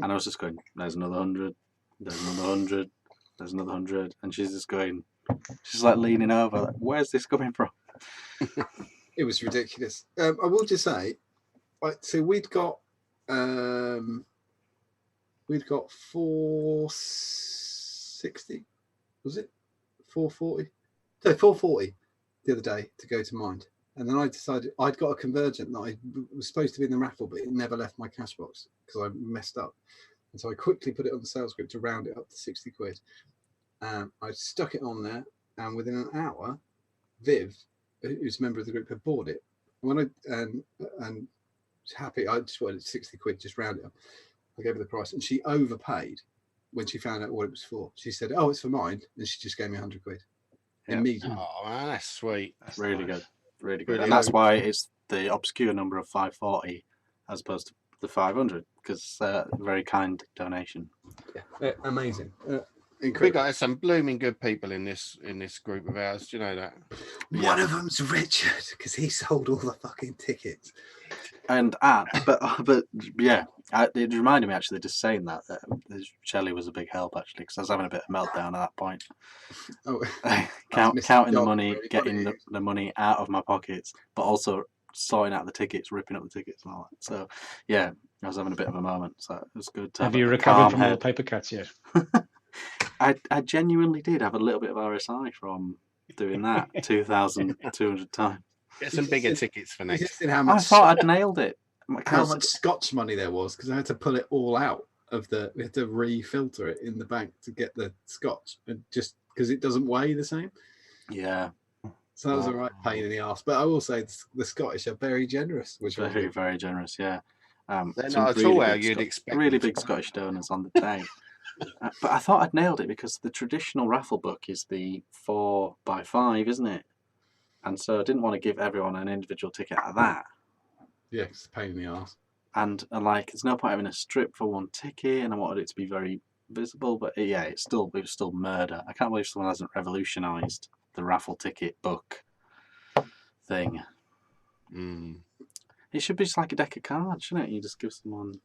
[SPEAKER 3] And I was just going, there's another 100, there's another 100, there's another 100. And she's just going, she's like leaning over, like, where's this coming from?
[SPEAKER 1] It was ridiculous. I will just say, so we'd got 460, was it? 440? No, 440 the other day to go to Mind. And then I decided I'd got a convergent that I was supposed to be in the raffle, but it never left my cash box because I messed up. And so I quickly put it on the sales script to round it up to 60 quid. I stuck it on there, and within an hour, Viv, who's a member of the group, had bought it. And was happy, I just wanted 60 quid, just round it up. I gave her the price, and she overpaid when she found out what it was for. She said, "Oh, it's for Mind," and she just gave me 100 quid. Immediately.
[SPEAKER 2] Oh man, that's sweet.
[SPEAKER 3] That's really nice. Good. Really good. And that's why it's the obscure number of 540 as opposed to the 500, because very kind donation.
[SPEAKER 1] Yeah, amazing.
[SPEAKER 2] We got some blooming good people in this group of ours. Do you know that?
[SPEAKER 1] One of them's Richard, because he sold all the fucking tickets.
[SPEAKER 3] And but yeah, it reminded me actually just saying that Shelley was a big help actually, because I was having a bit of meltdown at that point.
[SPEAKER 1] Oh,
[SPEAKER 3] counting the money, getting the money out of my pockets, but also sorting out the tickets, ripping up the tickets and all that. So yeah, I was having a bit of a moment. So it was good to have you
[SPEAKER 4] recovered from all the paper cuts yet?
[SPEAKER 3] I genuinely did have a little bit of RSI from doing that 2,200 times.
[SPEAKER 2] Get some bigger tickets for next.
[SPEAKER 3] I thought I'd nailed it.
[SPEAKER 1] how much Scotch money there was because I had to pull it all out of we had to refilter it in the bank to get the Scotch, and just because it doesn't weigh the same.
[SPEAKER 3] Yeah.
[SPEAKER 1] So that was a right pain in the arse. But I will say the Scottish are very generous, which was
[SPEAKER 3] Very, very generous, yeah.
[SPEAKER 2] They're
[SPEAKER 3] some
[SPEAKER 2] not at
[SPEAKER 3] really
[SPEAKER 2] all how
[SPEAKER 3] big
[SPEAKER 2] you'd expect.
[SPEAKER 3] Really
[SPEAKER 2] them to
[SPEAKER 3] big
[SPEAKER 2] be.
[SPEAKER 3] Scottish donors on the day. But I thought I'd nailed it because the traditional raffle book is the 4x5, isn't it? And so I didn't want to give everyone an individual ticket out of that.
[SPEAKER 1] Yeah, it's a pain in the arse.
[SPEAKER 3] And like, there's no point having a strip for one ticket, and I wanted it to be very visible. But yeah, it was still murder. I can't believe someone hasn't revolutionised the raffle ticket book thing. It should be just like a deck of cards, shouldn't it? You just give someone.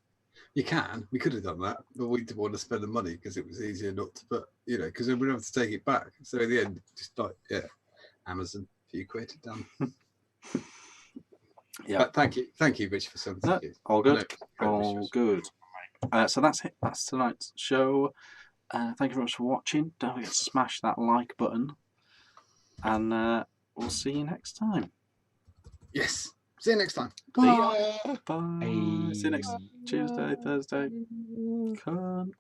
[SPEAKER 1] You can. We could have done that, but we didn't want to spend the money because it was easier not to. But because then we'd have to take it back. So in the end, just like Amazon, a few quid, done.
[SPEAKER 3] Yeah.
[SPEAKER 1] But thank you, Rich, for some tickets.
[SPEAKER 3] All good. All good. So that's it. That's tonight's show. Thank you very much for watching. Don't forget to smash that like button, and we'll see you next time.
[SPEAKER 1] Yes. See you next time.
[SPEAKER 3] Bye. Bye. See you next Tuesday, Thursday. Cunt.